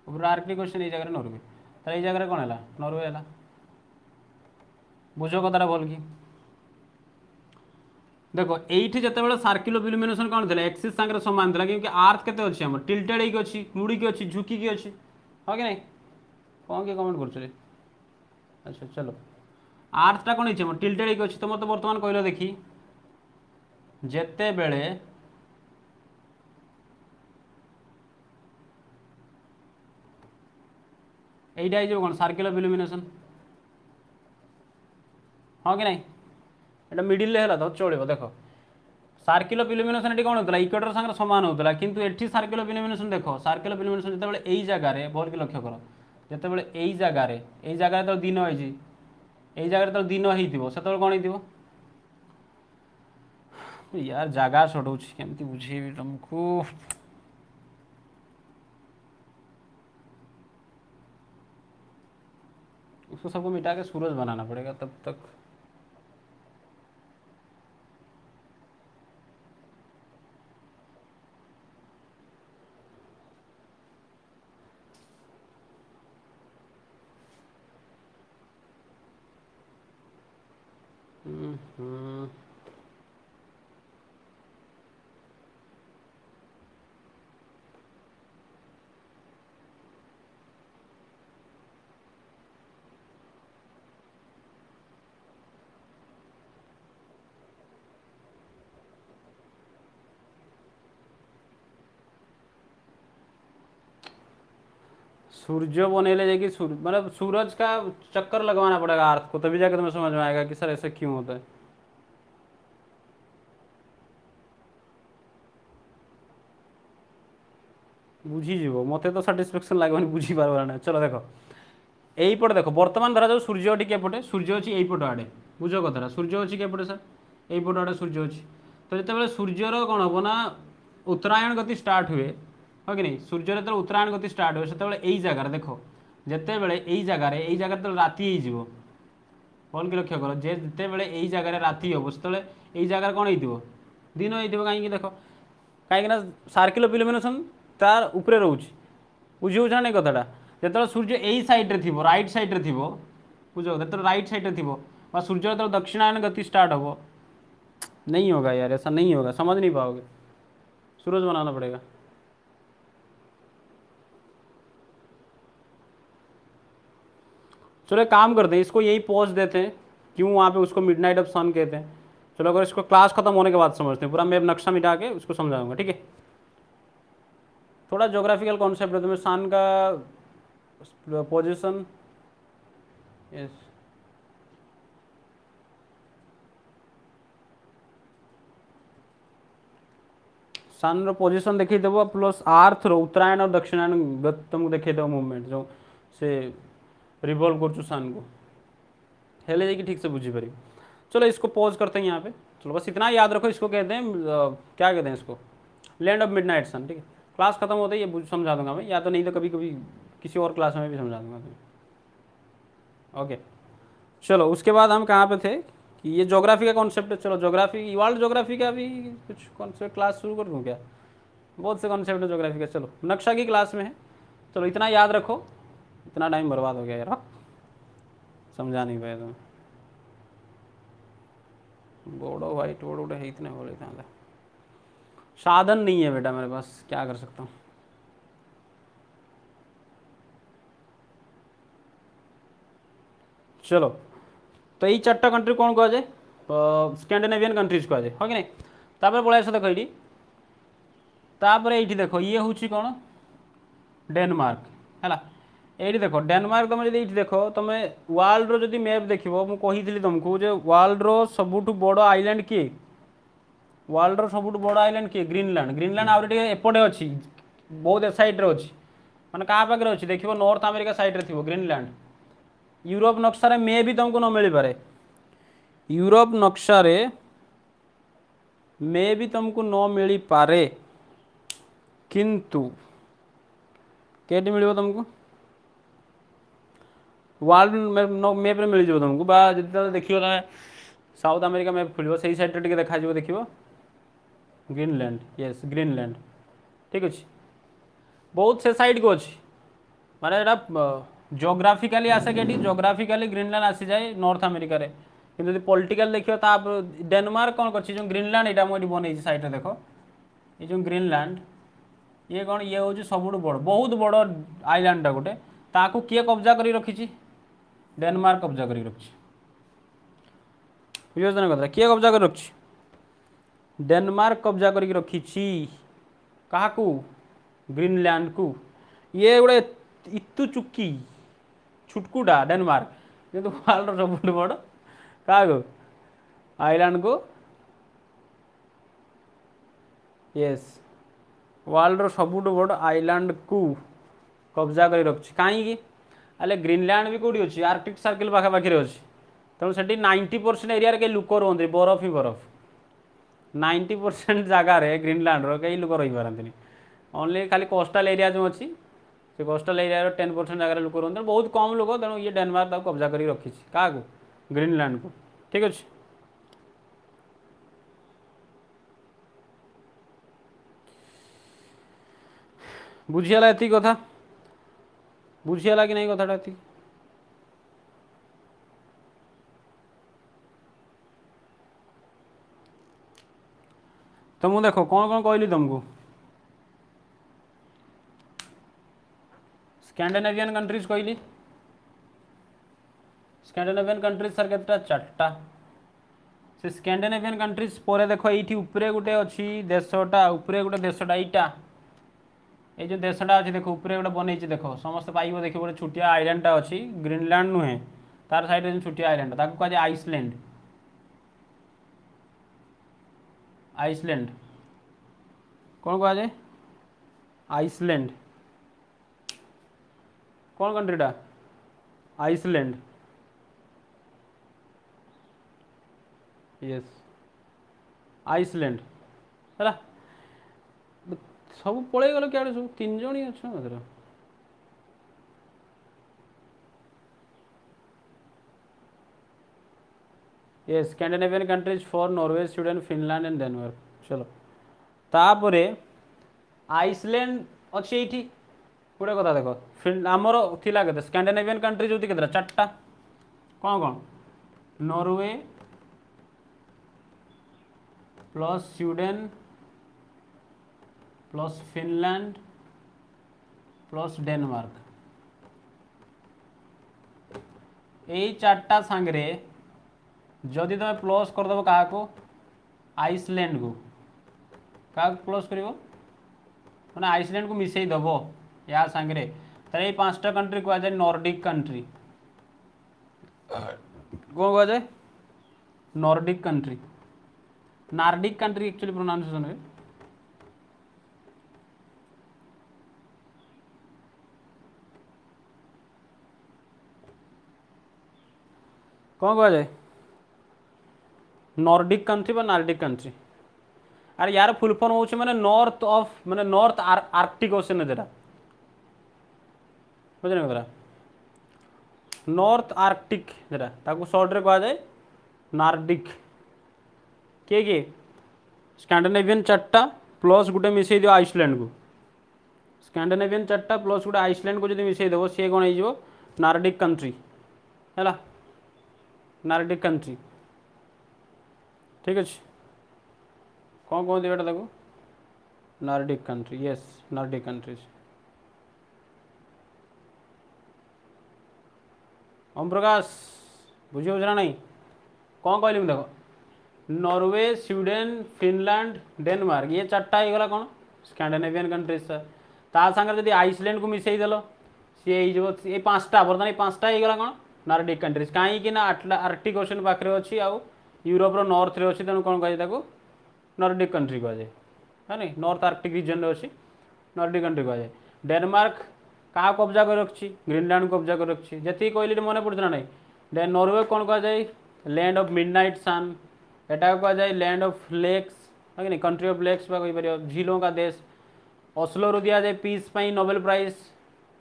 ऊपर आर्कटिक ओशन यही जगह नॉर्वे तो यही जगह कौन है नॉर्वे है बुझ कथाटा भल कि देखो ये जिते सर्किल ऑफ इल्यूमिनेशन कौन था एक्सीस सांगे सामान था क्योंकि आर्थ केते अच्छी आम टिल्टेड होगी अच्छी मुड़ी अच्छी झुकी अच्छी हाँ कि नहीं कौन किए कमेंट कर अच्छा चलो आर्थटा कौन है टिल्टेड होगी अच्छी तो मत बर्तमान कहल देखी जिते बेले यहीटा हो कौन सर्किल ऑफ इल्यूमिनेशन हाँ कि नहीं एटा मिडिल है तो चलो देख सर्किल ऑफ इल्यूमिनेशन ये कौन होता इक्वेटर सागर सामान होता किंतु एठी सर्किल ऑफ इल्यूमिनेशन देख सर्किल ऑफ इल्यूमिनेशन जो यही जगह भल कि लक्ष्य कर ଯେତେବେଳେ ଏଇ ଜାଗାରେ ତ ଦିନ ହେଇଛି, ଏଇ ଜାଗାରେ ତ ଦିନ ହେଇଥିବ, ସେତେବେଳେ କ'ଣ ହେଇଥିବ? यार ଜାଗା ସର୍ଟ ହେଉଛି, କେମିତି ବୁଝେଇବି ତୁମକୁ? उसको सबको मिटा के सूरज बनाना पड़ेगा तब तक। हम्म। सूर्य बनेले जाके मतलब सूरज का चक्कर लगवाना पड़ेगा अर्थ को, तभी जाके तुम्हें समझ में आएगा कि सर ऐसा क्यों होता है। बुझीज मत तो साटिस्फैक्शन लगे बुझी पार ना। चलो देख यहीपटे देख बर्तमान धरा जाऊ सूर्य अच्छी केपटे, सूर्य अच्छी यहीपट आड़े, बुझ कथा सूर्य अच्छी केपटे सर यहीपट आड़े सूर्य अच्छी। तो जो सूर्यर कौन हम ना उत्तरायण गति स्टार्ट हुए हाँ कि नहीं, सूर्यर जो उत्तरायण गति स्टार्ट हुए से यही जगार देख जिते बड़े यही जगार तो राति हो भल कि लक्ष्य कर जिते बड़े यही जगार राति हम से यही जगार कौन हो दिन हो कहीं देख कहीं सर्किल ऑफ इल्यूमिनेशन तार उपरे रोचे बुझे ना नहीं कथाटा जो सूर्य यही सैड्रे थी रईट सैड्रे थी बुझ जो रईट सैड्रे थी सूर्य जो दक्षिणायन गति स्टार्ट हो नहीं होगा यार, ऐसा नहीं होगा, समझ नहीं पाओगे, सूरज बनाना पड़ेगा। चलो एक काम करते हैं, इसको यही पॉज देते हैं, क्यों वहाँ पे उसको मिडनाइट ऑफ सन कहते हैं। चलो अगर इसको क्लास खत्म होने के बाद समझते हैं, पूरा मैं नक्शा मिटा के उसको समझाऊंगा, ठीक है। थोड़ा ज्योग्राफिकल कॉन्सेप्ट है, तुम्हें सन का पोजीशन, यस सन पोजीशन देखीदेव प्लस आर्थ रो उत्तरायण और दक्षिणायन तुमको देखीदेव मुवमेंट जो से रिवॉल्व कर सन को हेले जाकि ठीक से बुझीपार। चलो इसको पॉज करते हैं यहाँ पे। चलो बस इतना याद रखो, इसको कहते हैं क्या कहते हैं इसको, लैंड ऑफ मिडनाइट सन, ठीक है। क्लास खत्म होते ही ये समझा दूंगा मैं, या तो नहीं तो कभी कभी किसी और क्लास में भी समझा दूंगा तुम्हें। ओके चलो उसके बाद हम कहाँ पे थे कि ये ज्योग्राफी का कॉन्सेप्ट है। चलो ज्योग्राफी वर्ल्ड ज्योग्राफी का भी कुछ कॉन्सेप्ट क्लास शुरू कर दूँ क्या? बहुत से कॉन्सेप्ट है ज्योग्राफी का। चलो नक्शा की क्लास में है, चलो इतना याद रखो। इतना टाइम बर्बाद हो गया यार, समझा नहीं पाया तुम। बोर्डो वाइट बोर्ड है इतने बोले था, साधन नहीं है बेटा मेरे पास, क्या कर सकता हूँ। चलो तो यही चार्टा कंट्री कौन कह जाए, स्कैंडिनेवियन कंट्रीज कह जाए, हाँ कि नहीं। तापर पलि आस देख ये तापर ये देख ये हूँ कौन डेनमार्क है। ये देख डेनमार्क तुम जो देख तुम वर्ल्ड रो जदि मैप देख मुझे तुमको जो वर्ल्ड रो सबुठ बड़ आइलैंड किए, वर्ल्ड रो सबुठ बड़ आइलैंड किए ग्रीनलैंड। ग्रीनलैंड आउटे एपटे अच्छी बहुत ए साइड्रे अच्छी मैंने क्या पाखे अच्छी देख नॉर्थ अमेरिका साइड्रे थी ग्रीनलैंड। यूरोप नक्शा मे भी तुमको न मिल पारे, यूरोप नक्शा मे भी तुमको न मिल पारे, किंतु केटी मिल तुमको वर्ल्ड मैप रे मिल तुमको बा जो देख साउथ अमेरिका मैप खोल से सैड टे देखा देख ग्रीनलैंड, यस ग्रीनलैंड ठीक अच्छे बहुत से साइड को अच्छी माने जोग्राफिकाली आसे कि जोग्राफिकाली ग्रीनलैंड आसी जाए नॉर्थ अमेरिका रे, किंतु पॉलिटिकल देखियो ता डेनमार्क कौन कर ग्रीनलैंड यहाँ मुझे बनई साइड देख ये जो ग्रीनलैंड ये कौन ये हूँ सब बड़ बहुत बड़ आइलैंड गोटे ताकू किए कब्जा कर रखी डेनमार्क कब्जा कर रखी बुझे कथा किए कब्जा कर रखी डेनमार्क कब्जा कर रखी क्या ग्रीनलैंड को ये गोटे इतु चुकी छुटकुटा डेनमार्क किंतु वर्ल्ड सब बड़ क्या आइलैंड को यस वर्ल्ड सबुठ बड़ आइलैंड को कब्जा कर रखी कहीं अरे ग्रीनलैंड भी कौटी अच्छी आर्कटिक सर्किल पाखापाखि अच्छी तेणु से 90% एरिया कई लोक रुहत बरफ ही बरफ 90% जगार ग्रीनलैंड कई लोक रही पारती ओनली खाली कोस्टाल एरिया जो अच्छी से कोस्टाल एरिया 10% जगह लोक रुहत बहुत कम लोक तेणु ये डेनमार्क कब्जा कर रखी क्या ग्रीनलैंड को ठीक अच्छे बुझीगला ये कथा बुझीगला कि नहीं कथाटा ये तो मुझे देखो कौन कौन कहली तुमको स्कैंडिनेवियन कंट्रीज कहली स्कैंडिनेवियन कंट्रीज सर केतटा चार्टा से स्कैंडिनेवियन कंट्रीज पर देख ये उपरे गोटे अच्छी देशटा उपरे गोटे देशटा यहाँ ये जो देशटा अच्छी देख उपरे गोटे बनई देख समस्त पाइब देख गोटे छुटिया आइलैंडटा अच्छी ग्रीनलैंड नुहे तार साइड छुटिया आइलैंड ताको कह आइसलैंड आइसलैंड कौन कह जाए आइसलैंड कौन कंट्रीटा आइसलैंड यस आइसलैंड है सब पलि गल क्या सब 3 जन ही अच्छा मात्र ये Scandinavian countries for Norway Sweden Finland and Denmark चलो तापर आइसलैंड अच्छे ये गोटे कथा देख आमर थिला के स्कैंडिनेवियन कंट्रीज होती के 4टा कौन कौन Norway plus Sweden plus Finland plus Denmark यही 4टा सांगे जदि तुम प्लस करदेव क्या आइसलैंड को क्या प्लस कर मैंने आइसलैंड को मिसई दब या सांगे ये 5टा कंट्री कह जाए नॉर्डिक कंट्री कौन कह जाए Nordic country Nordic country actually pronunciation है कौन कह जाए नॉर्डिक कंट्री बा नार्डिक कंट्री अरे यार फुल फॉर्म हो मैंने नॉर्थ ऑफ मैंने नॉर्थ आर्कटिक ओशन है जरा बुझे जरा नॉर्थ आर्कटिक जरा ताको शॉर्ट रे कह जाए नार्डिक किए स्कैंडिनेवियन 4टा प्लस गोटे मिसई दियो आइसलैंड को स्कैंडिनेवियन 4टा प्लस गोटे आइसलैंड को जो मिसई देव सी कौन हो नार्डिक कंट्री है नार्डिक कंट्री ठीक अच्छे कौन कौन देटा देखो Nordic country yes Nordic countries Om Prakash बुझी हो नहीं कौन कहली मुझे देखो नॉर्वे स्वीडन फिनलैंड डेनमार्क ये 4टा होगा कौन स्कैंडिनेवियन कंट्रीज सर ता सागर जब आइसलैंड को मिसई देल सी ये 5टा बर्तमान ये 5टा होगा कौन नार्डिक कंट्रीज कहीं आर्कटिक ओशन पाखे अच्छी आउ यूरोप नॉर्थ रे अच्छी तेणु कौन कह नॉर्डिक कंट्री कह जाए है नहीं नॉर्थ आर्कटिक रीजन रे अच्छी नॉर्डिक कंट्री कह जाए डेनमार्क क्या कब्जा कर रखी ग्रीनलैंड को कब्जा कर रखी जी कहली मन पड़ता ना नॉर्वे कौन कह जाए लैंड ऑफ मिडनाइट सन एटा कह जाए लैंड ऑफ लेक्स है नहीं कंट्री ऑफ लेक्स कहीपर झीलों का देश ओस्लो रू दिया जाए peace Nobel prize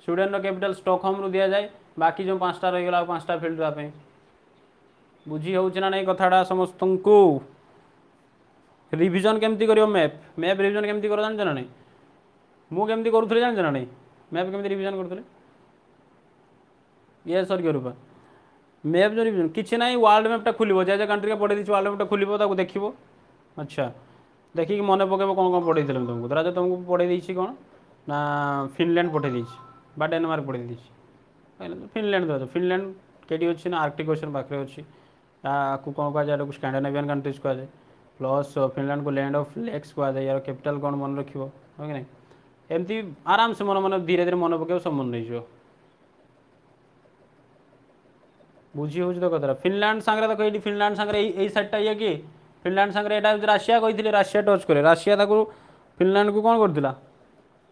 Sweden capital Stockholm रू दिया जाए बाकी जो 5टा रहीगला 5टा फील्ड रहा बुझी हो नहीं कथाटा समस्त को रिविजन केमती करियो मैप मैप रिविजन केमती कर जान ना नहीं मु केमती करूथले जान ना नहीं मैप केमती रिविजन करथले ये सर रूपा मैप जो रिविजन किसी ना वर्ल्ड मैपटा खुल जै कंट्री का पढ़े वर्ल्ड मैपटा खुल देखो अच्छा देखिए मन पकेब कौन कौन पढ़े तुमको धरा जो तुमको पढ़े कौन ना फिनलैंड पठे बा डेनमार्क पढ़े फिनलैंड धर फिनलैंड केटी अच्छी ना आर्कटिक ओशन पाखे अच्छी कौन कह जाए स्कैंडिनेवियन कंट्रीज कह जाए प्लस फिनलैंड को लैंड ऑफ लेक्स कह जाए यार कैपिटल कौन मन रख कि नहीं एमती आराम से मन मन धीरे धीरे मन पकेब सब मन नहीं बुझी हो तो कथा फिनलैंड सांगे देख ये फिनलैंड सांगे यही साइडटा ये कि फिनलैंड सांगे यहाँ राशिया कही राशिया टच करे राशिया फिनलैंड को कौन करता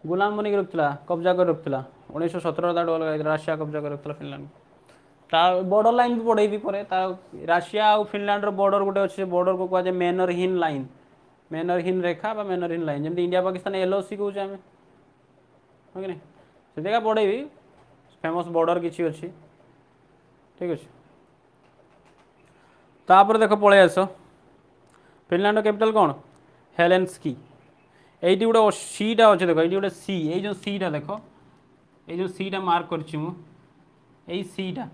गुलाम बन रखा कब्जा कर रखा 1917 अलग राशिया कब्जा कर फिनलैंड ता बॉर्डर लाइन भी पढ़ेबी पर राशिया और फिनलैंड बॉर्डर गोटे अच्छे बॉर्डर को कहुए मेनर हिन लाइन मेनर हिन रेखा मेनर हिन लाइन जमी इंडिया पाकिस्तान एलओसी कौचे आम हाँ कि नहीं से पढ़ेबी फेमस बॉर्डर किसी अच्छी ठीक अच्छे तापर देख पलि आस फिनलैंड कैपिटल कौन हेलेंस्की এইটি গোটে সিটা আছে দেখো এইটি গোটে সি এই যে সিটা দেখো এই যে সিটা মার্ক করছি মু এই সিটা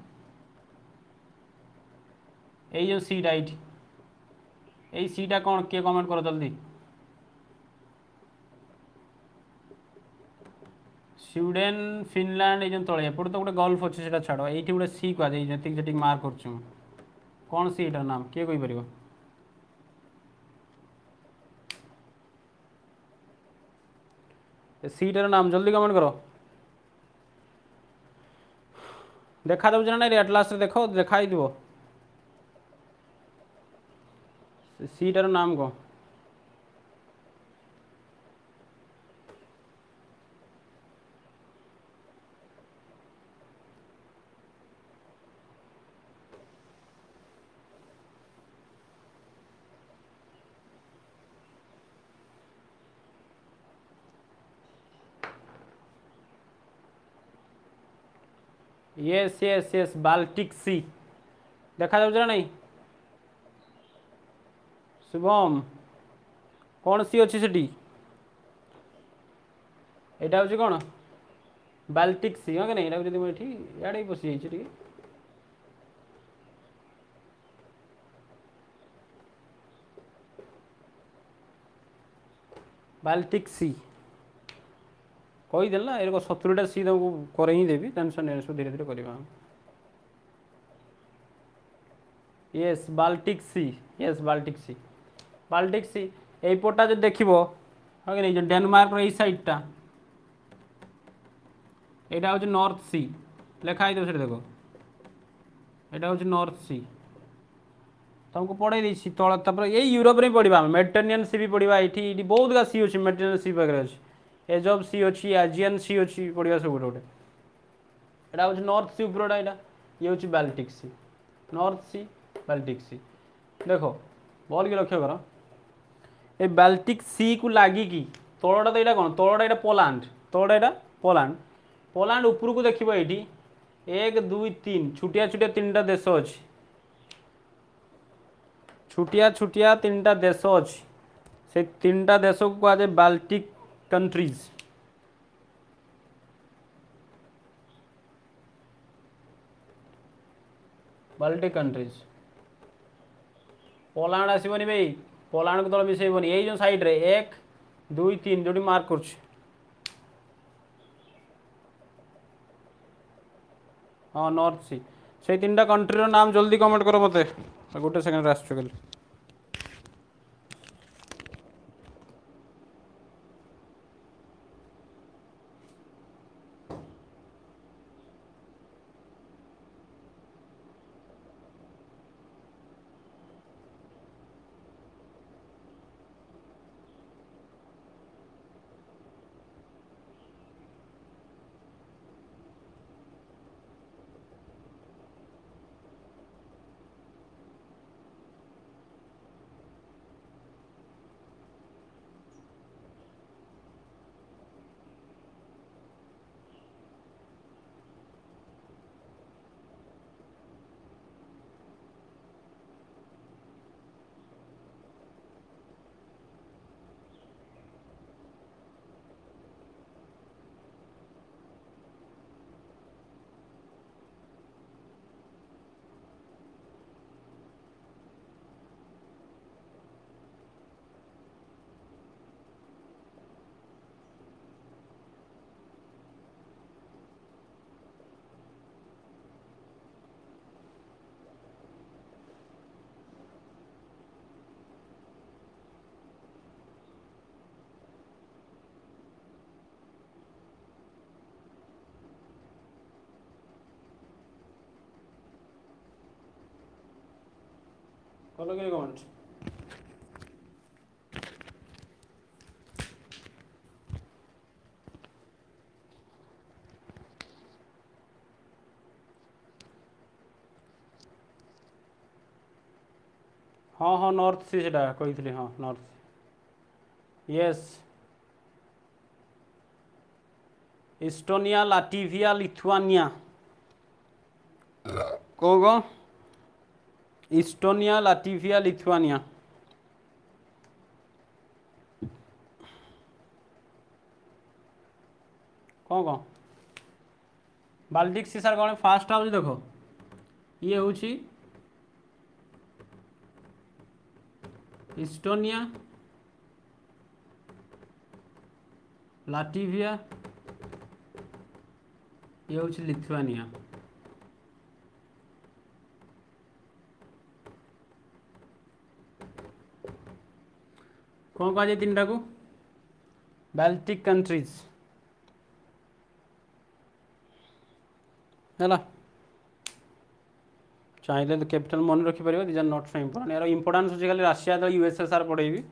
এই যে সিটা এইটি এই সিটা কোন কে কমেন্ট করো জলদি स्वीडेन फिनलैंड ये तले एपटे तो गोटे गल्फ अच्छे से छाड़ ये गोटे सी कह जी मार्क कर कौन सी एटार नाम किए कहीपर सीटार नाम जल्दी कमेंट करो देखा दूसरा ना एटलास देख देखाई दिव सीटार नाम कौन यस यस यस बाल्टिक सी देखा जाऊँ नहीं शुभम कौन सी अच्छी सेठी यहाँ हूँ कौन बाल्टिक सी हाँ कि नहीं यहाँ जब मुझे इे पशि जाइए बाल्टिक सी कहीदेल ना ये 70टा सी तुमको कर ही देवी टेंशन नहीं सब धीरे धीरे करवा यस बाल्टिक सी यस बाल्टिक सी यहीपटा जो देख हाँ कि नहीं डेनमार्क रही साइडटा यहाँ हूँ नॉर्थ सी लिखाई दो देखो यहाँ हूँ नॉर्थ सी तुमको पढ़ाई देती तल ये यूरोप में पढ़ा मेडिटेरेनियन सी भी पढ़ा ये बहुत गुड़ा सी अच्छी मेडिटेरेनियन सी पाखे अच्छी एज ऑफ सी अच्छी एजियन सी अच्छी पढ़ा सब गोटे गोटे यहाँ हूँ नॉर्थ सी उपरटा यहाँ ये हूँ बाल्टिक सी नॉर्थ सी बाल्टिक सी देखो भल कि लक्ष्य कर ये बाल्टिक सी को लगिकी तलटा तो यहाँ कौन तलटा यहाँ पोलैंड तलटा यहाँ पोलैंड पोलैंड उपरक देख ये 1 2 3 छुटिया छुटिया 3टा देश अच्छी छुटिया छुटिया 3टा देश अच्छी से 3टा देश को कहुए Baltic countries Baltic countries Poland आसबनी भाई पोलैंड को तल मिसेबनी ये जो साइड रे 1 2 3 जो मार्क कर हाँ नॉर्थ सी से 3टा कंट्री नाम जल्दी कमेंट करो मत गोटे सेकेंड आसुल कल के कमेंट हाँ हाँ नॉर्थ सी से कही हाँ north yes Estonia Latvia Lithuania कौन कौन इस्टोनिया लाटिविया लिथुआनिया कौन कौन बाल्टिक सी सार कौन फास्ट हाउस देख ये हूँ इस्टोनिया लाटिविया ये हूँ लिथुआनिया कौन कह तीन टा को बाल्टिक कंट्रीज है चाहिए तो कैपिटल मन रखिपर these are not so important यार इंपोर्टान्स अच्छे खाली राशिया तो यूएसएसआर पढ़ेबी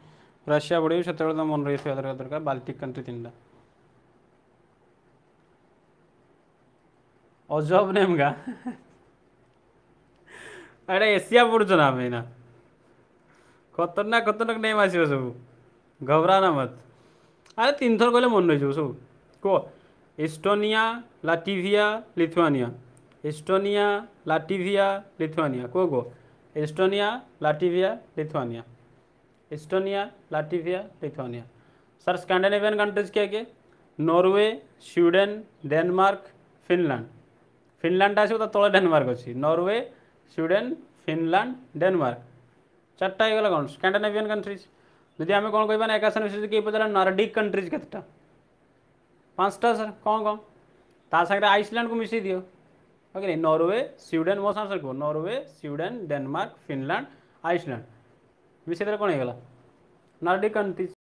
राशिया पढ़ेबी से मन रही दरकार बाल्टिक कंट्री तीन टा अजब नेम का अरे एशिया पढ़ुच ना आम ना खतरनाक खतरनाक नेम आसो सब घबराना मत अरे तीन थर कहले मन रही सब कह Estonia Latvia Lithuania Estonia Latvia Lithuania कह Estonia Latvia Lithuania Estonia Latvia Lithuania sir Scandinavian countries क्या Norway Sweden Denmark Finland Finland आसो तले डेनमार्क अच्छी नॉर्वे स्वीडेन फिनलैंड डेनमार्क चार्टा होगा कौन स्कैंडिनेवियन कंट्रीज जदि आम कौन कह एकाशन विषय किए पचार नॉर्डिक कंट्रीज केतटा 5टा सर कौन कौन ता सागे आइसलैंड को मिसई दियो ओके नॉर्वे स्वीडेन मो साथ कह Norway Sweden Denmark Finland Iceland मिसई कौन होगा नॉर्डिक कंट्रीज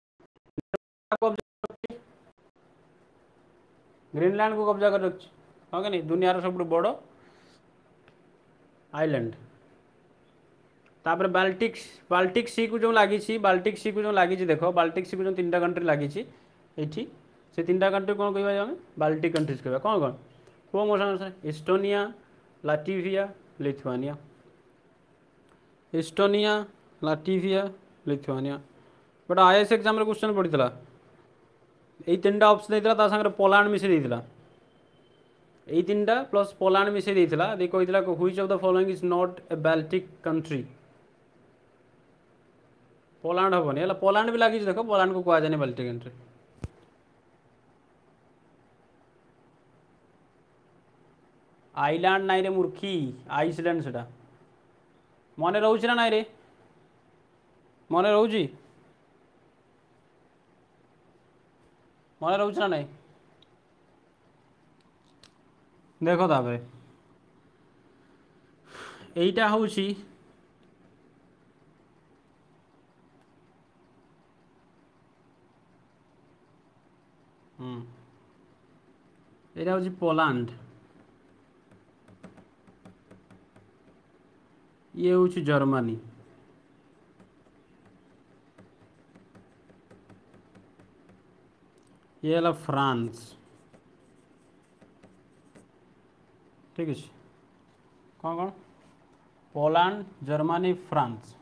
ग्रीनलैंड को कब्जा कर रखी ओके नहीं दुनिया सब बड़ आइलैंड तापर बाल्टिक सी को जो लगी बाल्टिक सी को जो लगी देख बाल्टिक सी को जो 3टा कंट्री लगी से 3टा कंट्री कौन कह बाल्टिक कंट्रीज कह कौन कौन कौ मो साथ Estonia Latvia Lithuania Estonia Latvia Lithuania but IAS exam question पड़ता यही 3टा ऑप्शन देता सागर पोलैंड मिसई देता यही 3टा प्लस पोलैंड मिसई देता दी कही which of the following is not a Baltic country Poland हेनी है पोलैंड भी लगी देख पोलैंड को कह जाए बाल्टिक कंट्री आइलैंड नाई रे मूर्खी आइसलैंड से मन रोच ना नाई रे मन रोच मन रोच ना नाई देख तापर यहीटा हूँ यहाँ हूँ पोलैंड ये हूँ जर्मनी ये है फ्रांस ठीक है कौन कौन पोलैंड जर्मनी फ्रांस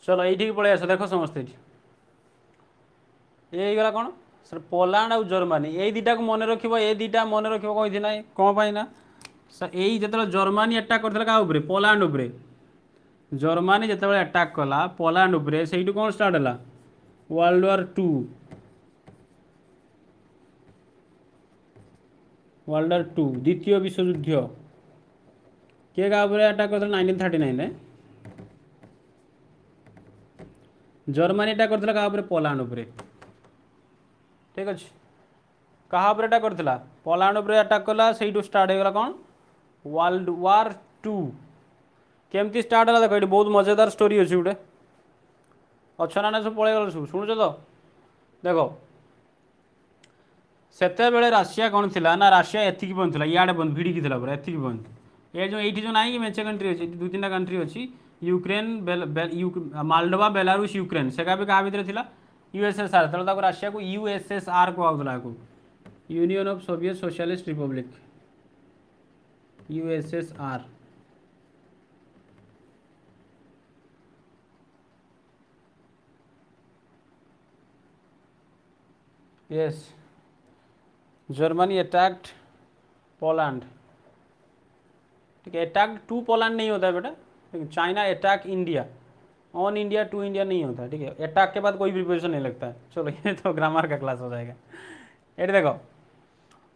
चलो ये पलि आस देख समस्ते ये गला कौन सर पोलैंड आउ जर्मनी ये 2टा को मन रख ये 2टा मन रख कही ना कौन पाई ना सर यही जो जर्मनी अटैक करता क्या पोलैंड उपरे जर्मनी जो अटैक कला पोलैंड उपरे से कौन स्टार्ट है वर्ल्ड वार 2 वर्ल्ड वार 2 द्वितीय विश्वयुद्ध किए क्या अटैक करता 1939 जर्मनी अटैक करता क्या पोलैंड उपरे ठीक अच्छे क्या अटैक करता पोलैंड उपरे अटैक कला से स्टार्ट होगा कौन वर्ल्ड वार 2 केमती स्टार्ट है देख ये बहुत मजेदार स्टोरी अच्छी गोटे अच्छा ना सब पलि गल सब शुणुच तो देख सेते बेले राशिया कौन थी ना राशिया एतिक बंद था इे बंद भिड़िकी पूरा एतिक बंद ये जो ये ना कि मेचे कंट्री अच्छी 2-3टा कंट्री अच्छी यूक्रेन मालडोवा बेलारूस यूक्रेन से क्या भी क्या भितर था यूएसएसआर तो राशिया को यूएसएसआर कहला union of Soviet socialist Republic, USSR. Yes, Germany attacked Poland. ठीक है, अटैक टू पोलैंड नहीं होता है बेटा, लेकिन China attack India, on India to India नहीं होता है। ठीक है, अटैक के बाद कोई प्रिपोजिशन नहीं लगता है। चलो ये तो ग्रामर का क्लास हो जाएगा। ये देखो,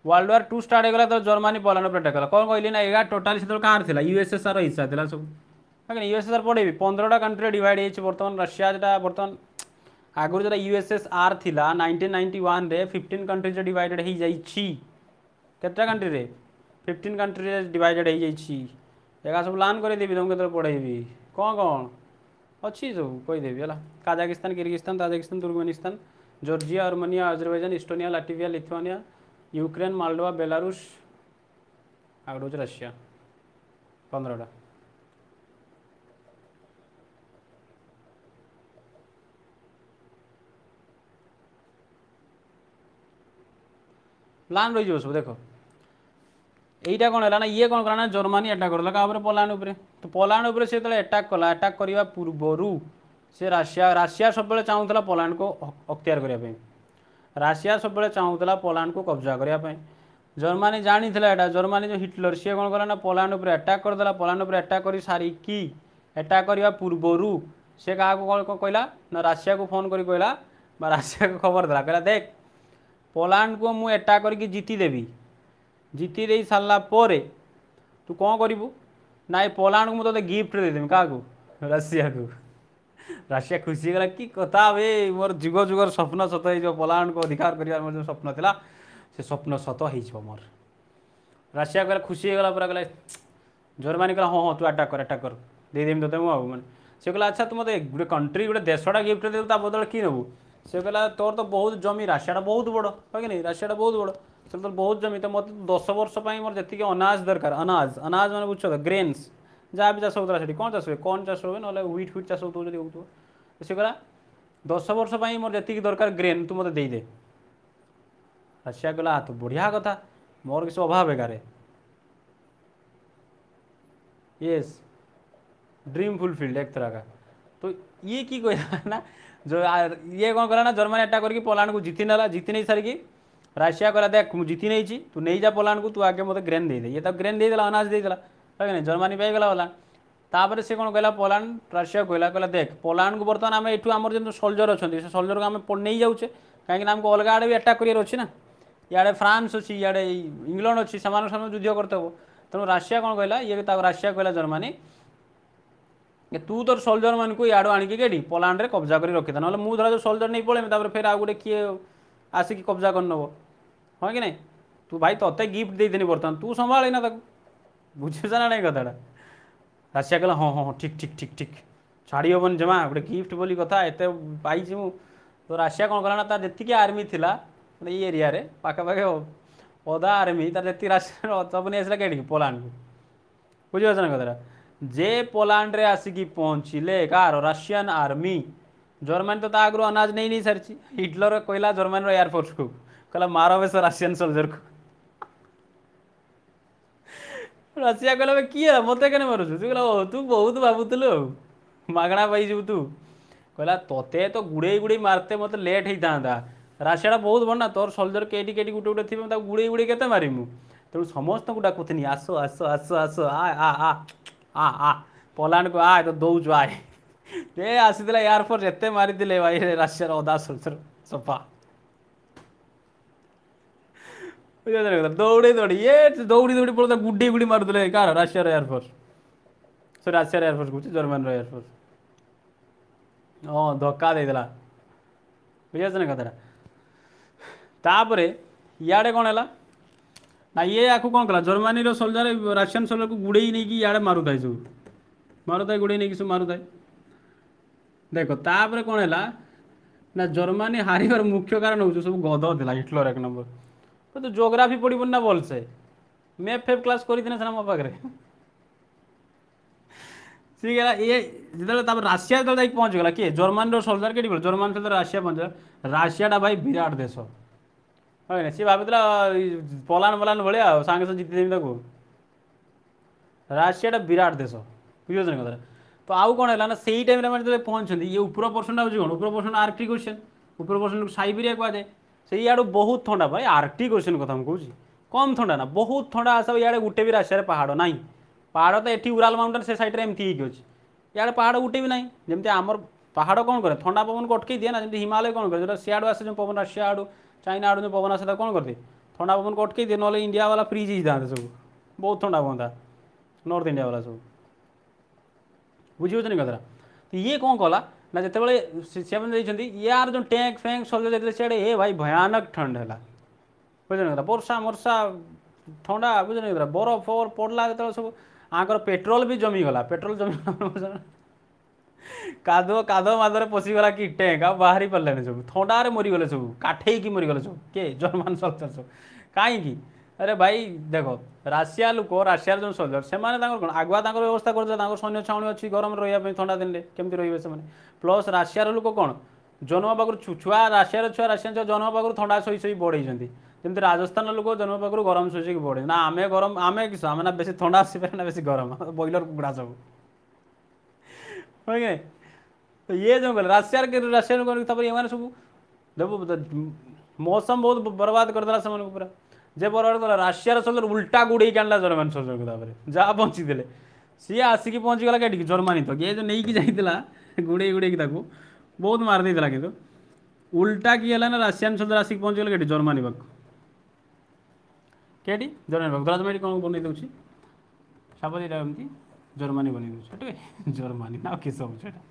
वर्ल्ड वार टू स्टार्ट होगा तो जर्मनी पोलैंड पर अटैक कला। कौन कहली ना एगा टोटाल से कहाँ था, यूएसएसआर हिस्सा था सब। यूएसएसआर पड़े 15टा कंट्री डिवाइड होती बर्तमान। रशिया जो बर्तमान आगुरी जो यूएसएसआर थिला 1991 रे 15 कंट्री डिवाइडेड हो जाइए। केतटा कंट्री रे 15 कंट्री डिवाइडेड हो जाइए। एगा सब लान करदेवी तुमको तो पढ़ेबी कौन कौन अच्छी सब कहीदेवी है। Kazakhstan, Kyrgyzstan, Tajikistan, Turkmenistan, Georgia, Armenia, Azerbaijan, Estonia, Latvia, Lithuania, Ukraine, Moldova, Belarus, आगे हूँ रशिया। 15टा। प्लान रही सब देख। এইটা कौन है ना, ये कौन कला जर्मनी अटैक करला का पोलैंड उपरे। तो पोलैंड उपरे से अटैक कला, अटैक करने पूर्वर से राशिया सब चाहूला पोलैंड को अख्तियार करने। राशिया सब चाहूला पोलैंड को कब्जा करने। जर्मनी जानी था, जर्मनी जो हिटलर सी कौन कला ना पोलैंड उपरे अटैक करदेला। पोलैंड उपरे अटैक कर सारिकी अटैक करने पूर्वर से क्या कहला ना राशिया को फोन कर कहला, राशिया को खबर देला, कहला देख पोलैंड को मुझे अटैक करके जीतीदेवी। जीती दे सारा पर तू कौन करू ना ये पोलैंड को मुझे गिफ्ट देदेमी क्या रशिया को। रशिया खुशी गला कि कथा भाई मोर जुग जुगर स्वप्न सत हो पोलैंड को अधिकार कर मोर जो स्वप्न था से स्वप्न सत हो मोर। रशिया कहला खुशी गला पूरा कहला। जर्मनी कहला हाँ हाँ तू अटैक कर देदेमी ते मुझे से कहला अच्छा तू मत गोटे कंट्री गोटे देशटा गिफ्ट दे बदल कि नबू। से कहला तोर तो बहुत जमी, राशिया बहुत बड़ है कि नहीं, राशिया बहुत बड़ तो बहुत जमी। तो मत 10 वर्ष मोर जी अनाज दरकार, अनाज अनाज मैंने बुझ ग्रेन्स जहाँ भी चाष होता है कौन चाष हुए, कौन चाष हुए ना ह्विट ह्विट चाष होता हो। से कहला 10 वर्ष मोर जी दरकार ग्रेन तू मत दे। रशिया कहला तो बढ़िया कथा, मोर किसी अभाव है गारे। यस, ड्रीम फुलफिल्ड एक तरह का। तो ये की कहला ना जो ये कौन कला ना जर्मनी अटैक करके पोलैंड को जीती नाला। जीती नहीं सारिकी राशिया कहला देख मुझे जीती नहीं तू नहीं जा पोलैंड को, तू आगे मत ग्रेन दे। ये तो ग्रेन देदेला, अनाज देदेला है नहीं, जर्मनी पाईगला वाला। तापर से कौन कहला पोलैंड राशिया कहला कहला देख पोलैंड को बर्तमान आम यू आम जो सोल्जर अच्छा से सोल्जर को आम नहीं जाऊे कहीं आमको अलग आड़े भी अटैक कर अच्छी ना। इे फ्रांस अच्छी, इे इंग्लैंड अच्छी, से युद्ध करते हो। तेणु राशिया कौन कहला ये राशिया कहला जर्मनी तू तोर सोल्जर मान को इाड़ू आणिकी केटी पोलैंड रे कब्जा कर रखी था, ना मुझे धरा जो सोल्जर नहीं पड़े फिर आउ गोटे किए आसिक कब्जा कर नब हाँ कि नहीं। तू भाई तोते गिफ्ट देनी बर्तमान तू संभाल ना बुझे ना नहीं कथा। राशिया कहला हाँ हाँ ठीक ठीक ठीक ठीक छाड़ी हेन जमा गोटे गिफ्ट बोली कथा एत पाई मु। तो राशिया कौन कला ना तार जी आर्मी थिला ये एरिया रे पाखापाखि अधा आर्मी तार जी राशिया सब नहीं आसला कहीं पोलैंड को। बुझीपार ना कथा जे पोलैंड रे आसिकी पहुँचले कार रशियन आर्मी। जर्मनी तो आगु अनाज नहीं सारी। हिटलर कहला जर्मनी एयरफोर्स को कहला मार बेस रशियन सोल्जर को। रशिया कहला किए मत क्या मारुचु, तू कहला तू बहुत भावुलु मगणा पाई तू कहला तोते तो गुड़े गुड़े मारते मत लेट होता। राशिया बहुत बड़ ना तोर सोल्जर केटी केटी गोटे गोटे थी गुड़े गुड़े के मारिमु। तेणु समस्त को डाकुनी आस आस आस आस आ आ आ आ आ पोलैंड को आ तो दौचु आए ये आसीला एयरफोर्स एत मारी भाई राशियार अधा सोल्जर सफा। दौड़ी दौड़ी ये दौड़ी दौड़ी पड़ता गुड्डी गुड़ी मारुले कार राशियार एयरफोर्स, सो राशियार एयरफोर्स कौन जर्मनी एयरफोर्स हाँ धक्का देदेला। बुझे ना कथा। तापर इे कौन है ना ये आपको कौन कला जर्मनी सोल्जर रशियन सोल्जर को गुड़े नहीं कि इे मारुए सब मारुए गुड़े नहीं कि सब मारुए। देख तापर कौन है ना जर्मनी हारिबार मुख्य कारण हूँ सब गध था हिटलर एक नंबर। तो जोग्राफी पढ़ ना भलसे मैप फेप क्लास कर मो पाखे सी गला ये जो राशिया जो पहुँचगला किए जर्मनी सोल्जर के जर्मनी सोल्जर राशिया पहुँच राशियाटा भाई विराट देश ହଁ ସିଏ ଭାବିଥିଲା ପଲାନ ପଲାନ ଭଳିଆ ଆଉ ସାଙ୍ଗେ ସାଙ୍ଗେ ଜିତିଦେବି ତାକୁ। ରାସିଆଟା ବିରାଟ ଦେଶ, ବୁଝିପାରୁଛନ୍ତି କଥା। ତ ଆଉ କ'ଣ ହେଲା ନା ସେଇ ଟାଇମ୍ରେ ଆମେ ଯେତେବେଳେ ପହଞ୍ଚନ୍ତି, ଇଏ ଉପର ପର୍ସେଣ୍ଟ ହେଉଛି କ'ଣ, ଉପର ପର୍ସେଣ୍ଟ ଆର୍କଟିକ୍ ଓସେନ୍, ଉପର ପର୍ସେଣ୍ଟକୁ ସାଇବେରିଆ କୁହାଯାଏ। ସେଇଆଡ଼ୁ ବହୁତ ଥଣ୍ଡା ଭାଇ, ଆର୍କଟିକ୍ ଓସେନ୍ କଥା ମୁଁ କହୁଛି, କମ୍ ଥଣ୍ଡା ନା, ବହୁତ ଥଣ୍ଡା ଆସିବ। ଇଆଡ଼େ ଗୋଟେ ବି ରାସିଆରେ ପାହାଡ଼ ନାହିଁ। ପାହାଡ଼ ତ ଏଠି ଉରାଲ ମାଉଣ୍ଟେନ୍ ସେ ସାଇଡ଼୍ରେ ଏମିତି ହେଇକି ଅଛି, ଇଆଡ଼େ ପାହାଡ଼ ଗୋଟେ ବି ନାହିଁ। ଯେମିତି ଆମର ପାହାଡ଼ କ'ଣ କରେ, ଥଣ୍ଡା ପବନକୁ ଅଟକେଇ ଦିଏ ନା, ଯେମିତି ହିମାଳୟ କ'ଣ କରେ, ଯେଉଁଟା ସିଆଡ଼ୁ ଆସେ ଯେଉଁ ପବନ, ରାସିଆ ଆଡ଼ୁ ଚାଇନା ଆଡ଼ୁ ଯେଉଁ ପବନ ଆସେ ତାକୁ କ'ଣ କରିଦିଏ, ଥଣ୍ଡା ପବନକୁ ଅଟକେଇ ଦିଏ। ନହେଲେ ଇଣ୍ଡିଆ ବାଲା ଫ୍ରିଜ୍ ହେଇଯାଆନ୍ତେ ସବୁ, ବହୁତ ଥଣ୍ଡା ହୁଅନ୍ତା ନର୍ଥ ଇଣ୍ଡିଆ ବାଲା ସବୁ, ବୁଝିପାରୁଛନ୍ତି କଥାଟା। ତ ଇଏ କ'ଣ କଲା ନା, ଯେତେବେଳେ ସେମାନେ ଦେଇଛନ୍ତି ୟାର ଯେଉଁ ଟ୍ୟାଙ୍କ ଫ୍ୟାଙ୍କ ସରିଲେ ଯାଇଥିଲେ ସିଆଡ଼େ, ଏ ଭାଇ ଭୟାନକ ଥଣ୍ଡ ହେଲା, ବୁଝୁଛନ୍ତି କଥା। ବର୍ଷା ମର୍ଷା ଥଣ୍ଡା, ବୁଝୁଛନ୍ତି କଥା। ବରଫ ଫରଫ ପଡ଼ିଲା ଯେତେବେଳେ ସବୁ, ଆଙ୍କର ପେଟ୍ରୋଲ ବି ଜମିଗଲା, ପେଟ୍ରୋଲ ଜମିଗଲା, କାଦୁଅ କାଦୁଅ ମାଦରେ ପଶିଗଲା କି ଟ୍ୟାଙ୍କ, ଆଉ ବାହାରି ପାରିଲାନି ସବୁ, ଥଣ୍ଡାରେ ମରିଗଲେ ସବୁ, କାଠେଇକି ମରିଗଲେ ସବୁ, କିଏ ଜର୍ମାନ ସୋଲଜର ସବୁ। କାହିଁକି? ଆରେ ଭାଇ ଦେଖ, ରାସିଆ ଲୋକ, ରାସିଆର ଯେଉଁ ସୋଲଜର, ସେମାନେ ତାଙ୍କର କ'ଣ ଆଗୁଆ ତାଙ୍କର ବ୍ୟବସ୍ଥା କରିଦେଲେ, ତାଙ୍କର ସୈନ୍ୟ ଛାଉଣି ଅଛି ଗରମରେ ରହିବା ପାଇଁ, ଥଣ୍ଡା ଦିନରେ କେମିତି ରହିବେ ସେମାନେ। ପ୍ଲସ୍ ରାସିଆର ଲୋକ କ'ଣ ଜନ୍ମ ପାଖରୁ ଛୁଆ, ରାସିଆର ଛୁଆ, ରାସିଆନ ଛୁଆ ଜନ୍ମ ପାଖରୁ ଥଣ୍ଡା ଶୋଇ ଶୋଇ ବଢ଼େଇଛନ୍ତି। ଯେମିତି ରାଜସ୍ଥାନର ଲୋକ ଜନ୍ମ ପାଖରୁ ଗରମ ଶୋଇ ଶୋଇକି ବଢ଼େ ନା, ଆମେ ଗରମ, ଆମେ କିସ, ଆମେ ନା ବେଶୀ ଥଣ୍ଡା ଆସିପାରେ ନା ବେଶୀ ଗରମ, ବଇଲର କୁକୁଡ଼ା ସବୁ, ହଁ କି ନାଇଁ। ତ ଇଏ ଯେଉଁ ଗଲେ ରାସିଆର ତାପରେ ଏମାନେ ସବୁ ଦେଖୁ ମୌସମ ବହୁତ ବରବାଦ କରିଦେଲା ସେମାନଙ୍କୁ ପୁରା, ଯେ ବରବାଦ କଲା। ରାସିଆର ସୋଲଜର ଉଲ୍ଟା ଗୁଡ଼େଇକି ଆଣିଲା ଜର୍ମାନ ସୋଲଜରକୁ, ତାପରେ ଯାହା ବଞ୍ଚିଥିଲେ ସିଏ ଆସିକି ପହଞ୍ଚିଗଲା କେଠିକି, ଜର୍ମାନୀ ତକ। ଇଏ ଯେଉଁ ନେଇକି ଯାଇଥିଲା ଗୁଡ଼େଇ ଗୁଡ଼େଇକି ତାକୁ ବହୁତ ମାରି ଦେଇଥିଲା, କିନ୍ତୁ ଉଲ୍ଟା କି ହେଲା ନା, ରାସିଆନ ସୋଲଜର ଆସିକି ପହଞ୍ଚିଗଲା କେଠି, ଜର୍ମାନୀ ପାଖକୁ। କେଠି ଜର୍ମାନୀ ପାଖକୁ। ଧରା ଏଠି କ'ଣ ବନେଇ ଦେଉଛି, ସାପ ଦୁଇଟା ଏମିତି ଜର୍ମାନୀ ବନେଇ ଦେଉଛି ସେଠି, ଜର୍ମାନୀ ନା ଆଉ କିସ ହେଉଛି ଏଇଟା,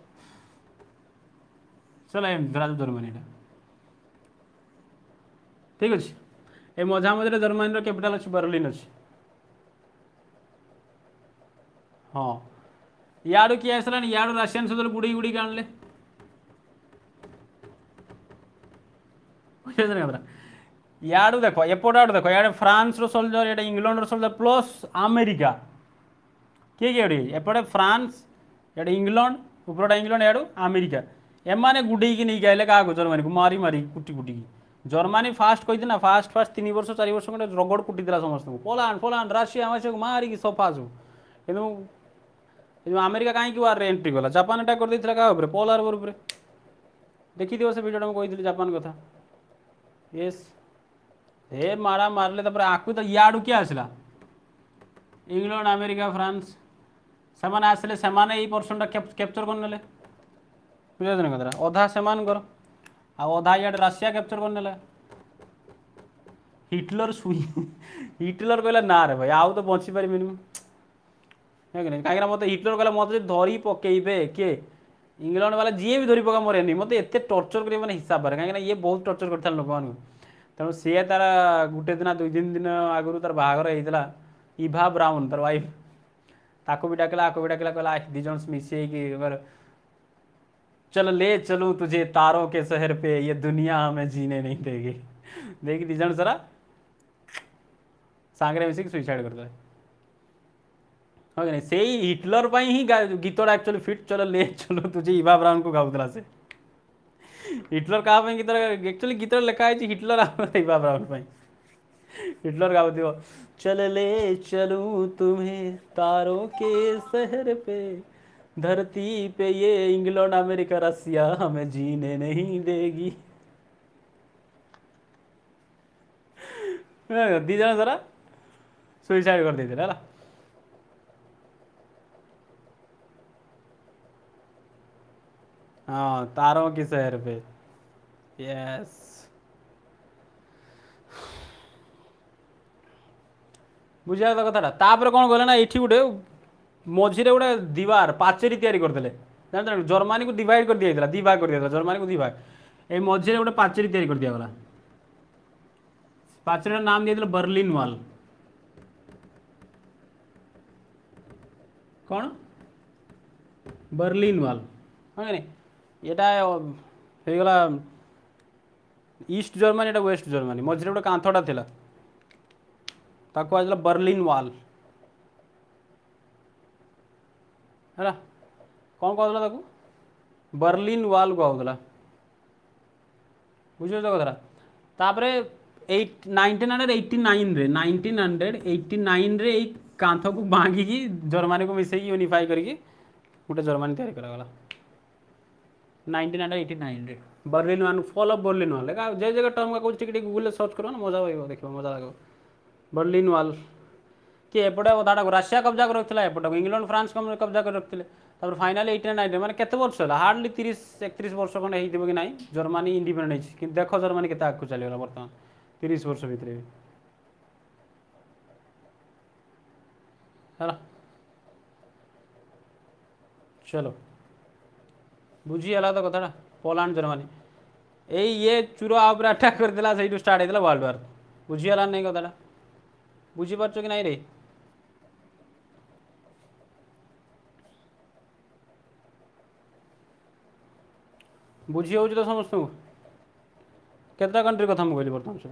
ଚଲା ଏମିତି ଧରା ଜର୍ମାନୀଟା, ଠିକ୍ ଅଛି। ଏ ମଝାମଝିରେ ଜର୍ମାନୀର କ୍ୟାପିଟାଲ ଅଛି, ବର୍ଲିନ୍ ଅଛି। ହଁ, ଇଆଡ଼ୁ କିଏ ଆସିଲାଣି, ଇଆଡ଼ୁ ରାସିଆନ ସୋଲଜର ଗୁଡ଼େଇ ଗୁଡ଼େଇକି ଆଣିଲେ, ବୁଝିପାରୁଛନ୍ତି କଥା। ଇଆଡ଼ୁ ଦେଖ, ଏପଟ ଆଡ଼ୁ ଦେଖ, ଇଆଡ଼େ ଫ୍ରାନ୍ସର ସୋଲଜର, ଇଆଡ଼େ ଇଂଲଣ୍ଡର ସୋଲଜର, ପ୍ଲସ୍ ଆମେରିକା, କିଏ କିଏ ଏଠି, ଏପଟେ ଫ୍ରାନ୍ସ, ଇଆଡ଼େ ଇଂଲଣ୍ଡ, ଉପରଟା ଇଂଲଣ୍ଡ, ଇଆଡ଼ୁ ଆମେରିକା, ଏମାନେ ଗୁଡ଼େଇକି ନେଇକି ଆଇଲେ କାହାକୁ, ଜର୍ମାନୀକୁ, ମାରି ମାରି କୁଟି କୁଟିକି। ଜର୍ମାନୀ ଫାଷ୍ଟ କହିଛି ନା, ଫାଷ୍ଟ 3 ବର୍ଷ 4 ବର୍ଷ ଖଣ୍ଡେ ରଗଡ଼ କୁଟିଥିଲା ସମସ୍ତଙ୍କୁ, ପୋଲାଣ୍ଡ ଫୋଲାଣ୍ଡ ରାସିଆ ମାସିଆକୁ ମାରିକି ସଫା ସବୁ। କିନ୍ତୁ ଏ ଯେଉଁ ଆମେରିକା କାହିଁକି ୱାର୍ରେ ଏଣ୍ଟ୍ରି କଲା, ଜାପାନ ଆଟାକ୍ କରିଦେଇଥିଲା କାହା ଉପରେ, ପର୍ଲ ହାର୍ବର ଉପରେ। ଦେଖିଥିବ ସେ ଭିଡ଼ିଓଟା, ମୁଁ କହିଥିଲି ଜାପାନ କଥା। ୟେସ୍, ଏ ମାରା ମାରିଲେ, ତାପରେ ଆକୁ ତ ଇଆଡ଼ୁ କିଏ ଆସିଲା, ଇଂଲଣ୍ଡ, ଆମେରିକା, ଫ୍ରାନ୍ସ, ସେମାନେ ଆସିଲେ, ସେମାନେ ଏଇ ପର୍ସନଟା କ୍ୟାପଚର କରିନେଲେ, ବୁଝିପାରୁଛନ୍ତି କଥାଟା। ଅଧା ସେମାନଙ୍କର ଆଉ ଅଧା ଇଆଡ଼େ ରାସିଆ କ୍ୟାପଚର କରିନେଲା। ହିଟଲର ହିଟଲର କହିଲା ନା ରେ ଭାଇ, ଆଉ ତ ବଞ୍ଚି ପାରିବିନି ମୁଁ, କାହିଁକିନା ମୋତେ ହିଟଲର କହିଲା, ମୋତେ ଯଦି ଧରି ପକେଇବେ କିଏ, ଇଂଲଣ୍ଡ ବାଲା ଯିଏ ବି ଧରି ପକା ମରେନି, ମୋତେ ଏତେ ଟର୍ଚର କରିବେ ମାନେ ହିସାବରେ, କାହିଁକିନା ଇଏ ବହୁତ ଟର୍ଚର କରିଥିଲା ଲୋକମାନଙ୍କୁ। ତେଣୁ ସିଏ ତାର ଗୋଟେ ଦିନ 2 ଦିନ ଆଗରୁ ତାର ବାହାଘର ହେଇଥିଲା, ଇଭା ବ୍ରାଉନ ତାର ୱାଇଫ୍, ତାକୁ ବି ଡାକିଲା, ଆକୁ ବି ଡାକିଲା, କହିଲା ଦୁଇ ଜଣ ମିଶି ହେଇକି चल ले चलूं तुझे तारों के शहर पे, ये दुनिया हमें जीने नहीं देगी, देखी 2 ଜଣ ସାରା ସାଙ୍ଗରେ ମିଶିକି ସୁଇସାଇଡ୍ କରିଦେଲେ, ହଁ କି ନାହିଁ। ସେଇ ହିଟଲର ପାଇଁ ହିଁ ଗୀତଟା ଆକ୍ଚୁଆଲି ଫିଟ୍, ଚଲ ଲେ ଚଲୁ ତୁझे ଇଭା ବ୍ରାଉନକୁ ଗାଉଥିଲା ସେ। ହିଟଲର କାହା ପାଇଁ ଗୀତ, ଆକ୍ଚୁଆଲି ଗୀତଟା ଲେଖା ହେଇଛି ହିଟଲର ଇଭା ବ୍ରାଉନ ପାଇଁ। ହିଟଲର ଗାଉଥିବ, चल ले चलूं तुम्हें तारों के शहर पे, धरती पे ये इंग्लैंड अमेरिका रसिया हमें जीने नहीं देगी। 2 ଜଣ ସାରା ସୁଇସାଇଡ୍ କରିଦେଇଥିଲେ ହେଲା। हाँ, तारों की शहर पे, यस। ବୁଝିବା କଥା କଥାଟା। ତାପରେ କ'ଣ କଲେ ନା, ଏଇଠି ଗୋଟେ ମଝିରେ ଗୋଟେ ଦିବାର ପାଚେରୀ ତିଆରି କରିଦେଲେ, ଜାଣିଛ, ଜର୍ମାନୀକୁ ଡିଭାଇଡ୍ କରିଦିଆଯାଇଥିଲା, 2 ଭାଗ କରିଦିଆଯାଇଥିଲା ଜର୍ମାନୀକୁ, 2 ଭାଗ। ଏଇ ମଝିରେ ଗୋଟେ ପାଚେରୀ ତିଆରି କରିଦିଆଗଲା, ପାଚେରୀର ନାମ ଦିଆଯାଇଥିଲା ବର୍ଲିନ୍ ୱାଲ୍। କ'ଣ ବର୍ଲିନ୍ ୱାଲ୍, ହଁ କି ନାହିଁ। ଏଇଟା ହେଇଗଲା ଇଷ୍ଟ ଜର୍ମାନୀ, ଏଇଟା ୱେଷ୍ଟ ଜର୍ମାନୀ, ମଝିରେ ଗୋଟେ କାନ୍ଥଟା ଥିଲା, ତାକୁ କୁହାଯାଇଥିଲା ବର୍ଲିନ୍ ୱାଲ୍ ହେଲା। କ'ଣ କହୁଥିଲା ତାକୁ, ବର୍ଲିନ୍ ୱାଲ୍ କୁହାହେଉଥିଲା, ବୁଝିପାରୁଛ କଥାଟା। ତାପରେ 1989 ଏଇ କାନ୍ଥକୁ ଭାଙ୍ଗିକି ଜର୍ମାନୀକୁ ମିଶେଇକି ୟୁନିଫାଏ କରିକି ଗୋଟେ ଜର୍ମାନୀ ତିଆରି କରାଗଲା 1989 Berlin wall fall of Berlin wall ଲେଖା ଯେ ଜାଗା ଟର୍ମ କହୁଛି ଟିକେ ଗୁଗଲରେ ସର୍ଚ୍ଚ କର ନା ମଜା ପାଇବ ଦେଖିବ ମଜା ଲାଗିବ ବର୍ଲିନ ୱାଲ୍ कि एपटे अधाटा रासिया कब्जा कर रखा एपटक इंग्लैंड फ्रांस कब्जा कर रखते फाइनाली 1890 मैंने केते वर्ष है हार्डली 30-31 वर्ष खंडे हो कि ना जर्मनी इंडिपेंडेंट कि देख जर्मनी केते आगू चलीगला बर्तमान 30 वर्ष भितर है चलो बुझीगला तो कथा पोलैंड जर्मनी ये चूरा उपर अटैक करदेला से स्टार्ट होता वर्ल्ड वार बुझीगला नहीं कथा बुझीपार कि नहीं रे बुझी हो तो समस्त केतटा कंट्री कथा मुझे बर्तमान से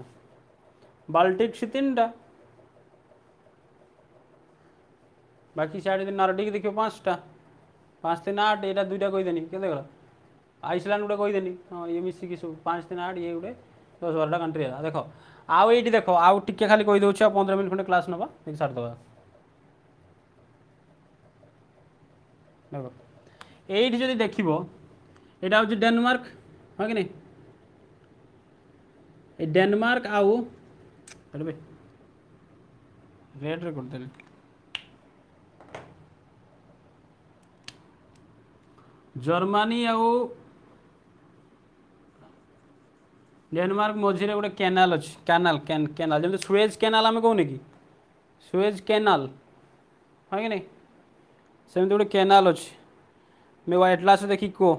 बाल्टिक सी 3टा बाकी सियाड़े नॉर्डिक देखिए 5टा 5 3 8 यहाँ 2टा कहीदेनी के गला आइसलैंड गोटे कहीदेनी हाँ ये मिसिकी सब 5 3 8 ये गोटे 10-12टा कंट्री है देख आउ ये देख आउ टिके खाली कहीदे 15 मिनट खंडे क्लास नवा देख सारदे देख ये जब देख यहाँ हूँ डेनमार्क हाँ कि नहीं डेनमार्क आउ रेड रे कर जर्मनी आउ डेनमार्क मझे गोटे कैनाल अच्छी कैनाल कैनाल जमी सुएज कैनाल आम कहूने कि सुएज कैनाल हाँ कि नहीं सेमती गोटे कैनाल अच्छी मैं एटलास देखी को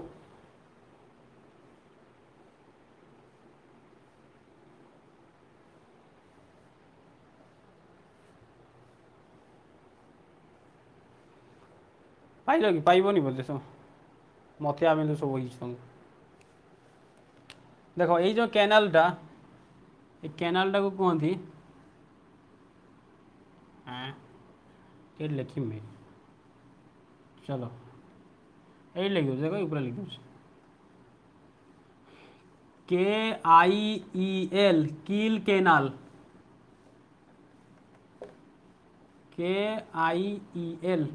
पाइल कि पाइबनी बोलते सब मत आम तो सब तुम देख ये जो कैनालटा ये कैनालटा को कहती ये लिखी चलो ये लिख देख ऊपर लिख दूँ KIEL कील कैनाल KIEL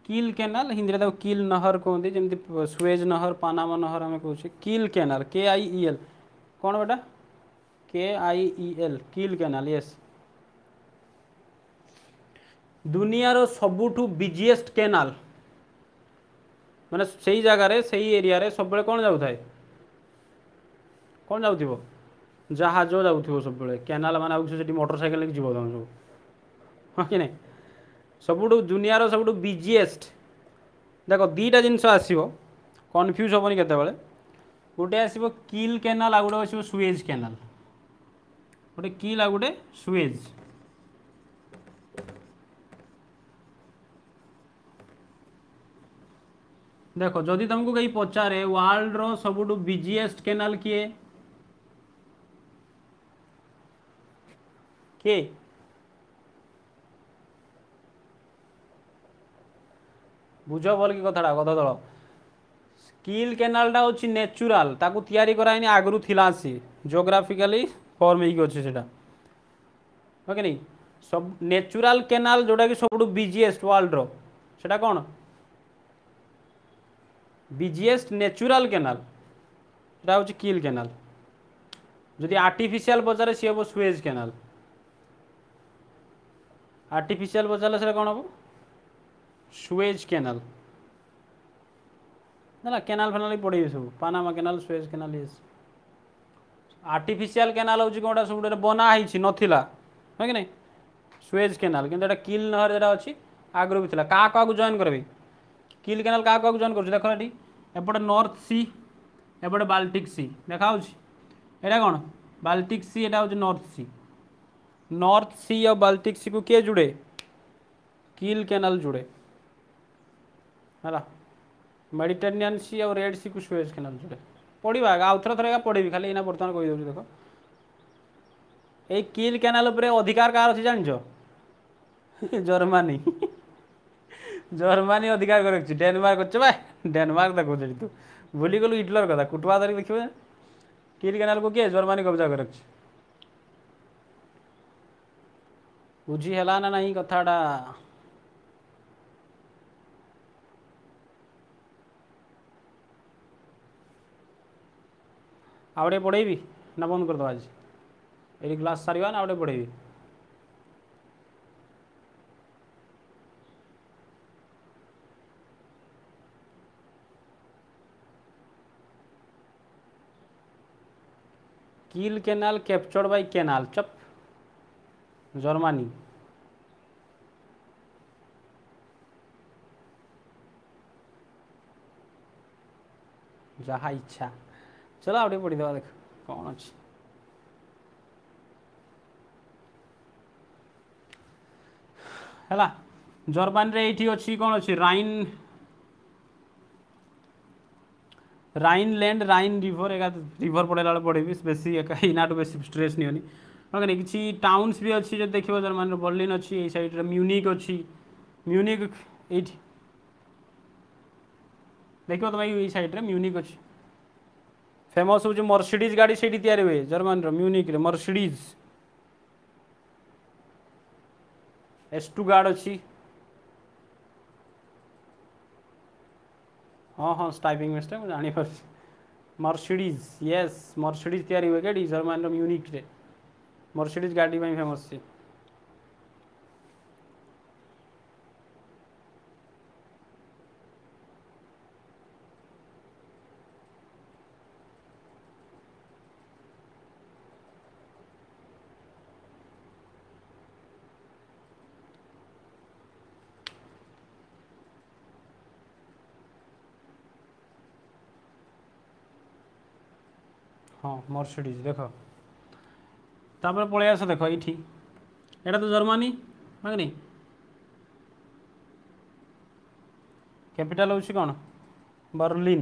कील कैनाल हिंदी में कील नहर कहते जमी सुएज नहर पानामा नहर आम कहे कील कैनाल KIEL कौन बेटा KIEL कील कैनाल यस दुनियार सबुठु बिजीएस्ट कैनाल माने सही जगार से एरिया रे सब कौन जाऊ थाए कौन जाऊ जहाज जाऊ सब कैनाल माने मोटरसाइकेल लेके जीव तुम सब हाँ कि नहीं सबुठु दुनियार सबुठु बिजीएस्ट देख 2टा जिनस आसो कन्फ्यूज हेनी केत गोटे आसो कील कैनाल आ गोटे आसो सुएज कैनाल गोटे कील आ गोटे सुएज देख जदि तुमको कहीं पचारे वर्ल्ड रो सबुठु बिजीएस्ट कैनाल किए के बुझ बोल कि कथाटा गध दल कील कैनालटा हूँ नेचुराल ताकू तैयारी कराइनी आगु थिला सी जोग्राफिकाली फॉर्म हो अच्छे से ओके नहीं सब नेचुराल कैनाल जोटा कि सब बिजीएस्ट वर्ल्ड रो सेटा कौन बिजीएस्ट नेचुराल कैनाल सेटा हूँ कील कैनाल जदि आर्टिफिशियल पचारे सी हम सुएज कैनाल आर्टिफिशियल पचारे से कौन हम सुएज कैनाल ना कैनाल फेनाल पड़े सब पानामा कैनाल सुएज कैनाल ये आर्टिफिशियल कैनाल हूँ कौटा सब बनाई नाला है कि नहीं सुएज कैनाल कि कील नहर जो अच्छी आगु भी था क्या जॉइन करें कील कैनाल क्या जॉइन कर देख ये एपटे नॉर्थ सी एपटे बाल्टिक सी देखा यहाँ कौन बाल्टिक सी यहाँ हूँ नॉर्थ सी और बाल्टिक सी को किए जुड़े कील कैनाल जुड़े है मेडिटेरेनियन सी और रेड सी को सुएज कैनाल जुड़े पढ़ा आउ थोड़ा पढ़ी खाली ना बर्तमान कही दूसरी देख ये कील कैनाल उपर अधिकार कार अच्छी जान जर्मनी जर्मनी अधिकार कर रखी डेनमार्क अच्छे भाई डेनमार्क देखो तू भूली गलु हिटलर कथा कुटवा धरिक देखिए कील कैनाल को किए जर्मनी कब्जा कर रखी ବୁଝି ହେଲା ନା ନାହିଁ କଥାଟା? ଆଉ ଟିକେ ପଢ଼େଇବି ନା ବନ୍ଦ କରିଦେବା ଆଜି? ଏଇଠି କ୍ଲାସ୍ ସାରିବା ନା ଆଉ ଟିକେ ପଢ଼େଇବି? किल कैनाल कैप्चर्ड बाय कैनाल, चप, जर्मनी। जहाँ इच्छा, चलो आउटे पढ़ीदे देख कौन अच्छी। है जर्मनी रे ये अच्छी कौन अच्छी राइन राइन रिवर एक रिवर पढ़ेला पढ़ेबी बेसी इना बेसी स्ट्रेस नहीं होनी किसी टाउन्स भी अच्छी जो देखो जर्मनी बर्लिन अच्छी ये साइड म्यूनिक अच्छी म्यूनिक ये देखो तुम ये साइड रे म्यूनिक अच्छी फेमस हो मर्सिडीज गाड़ी से तैयारी हुए जर्मनी म्यूनिक रे मर्सिडीज स्टुगार्ड अच्छी हाँ हाँ टाइपिंग मिस्टेक मुझे जानी पार्छ मर्सिडीज यस मर्सिडीज तैयारी हुए गाड़ी जर्मनी म्यूनिक रे मर्सिडीज गाड़ी में फेमस है। हाँ मर्सिडीज देख तापर पलि आस देख ये यहाँ तो जर्मनी हाँ नहीं कैपिटल हूँ कौन बर्लिन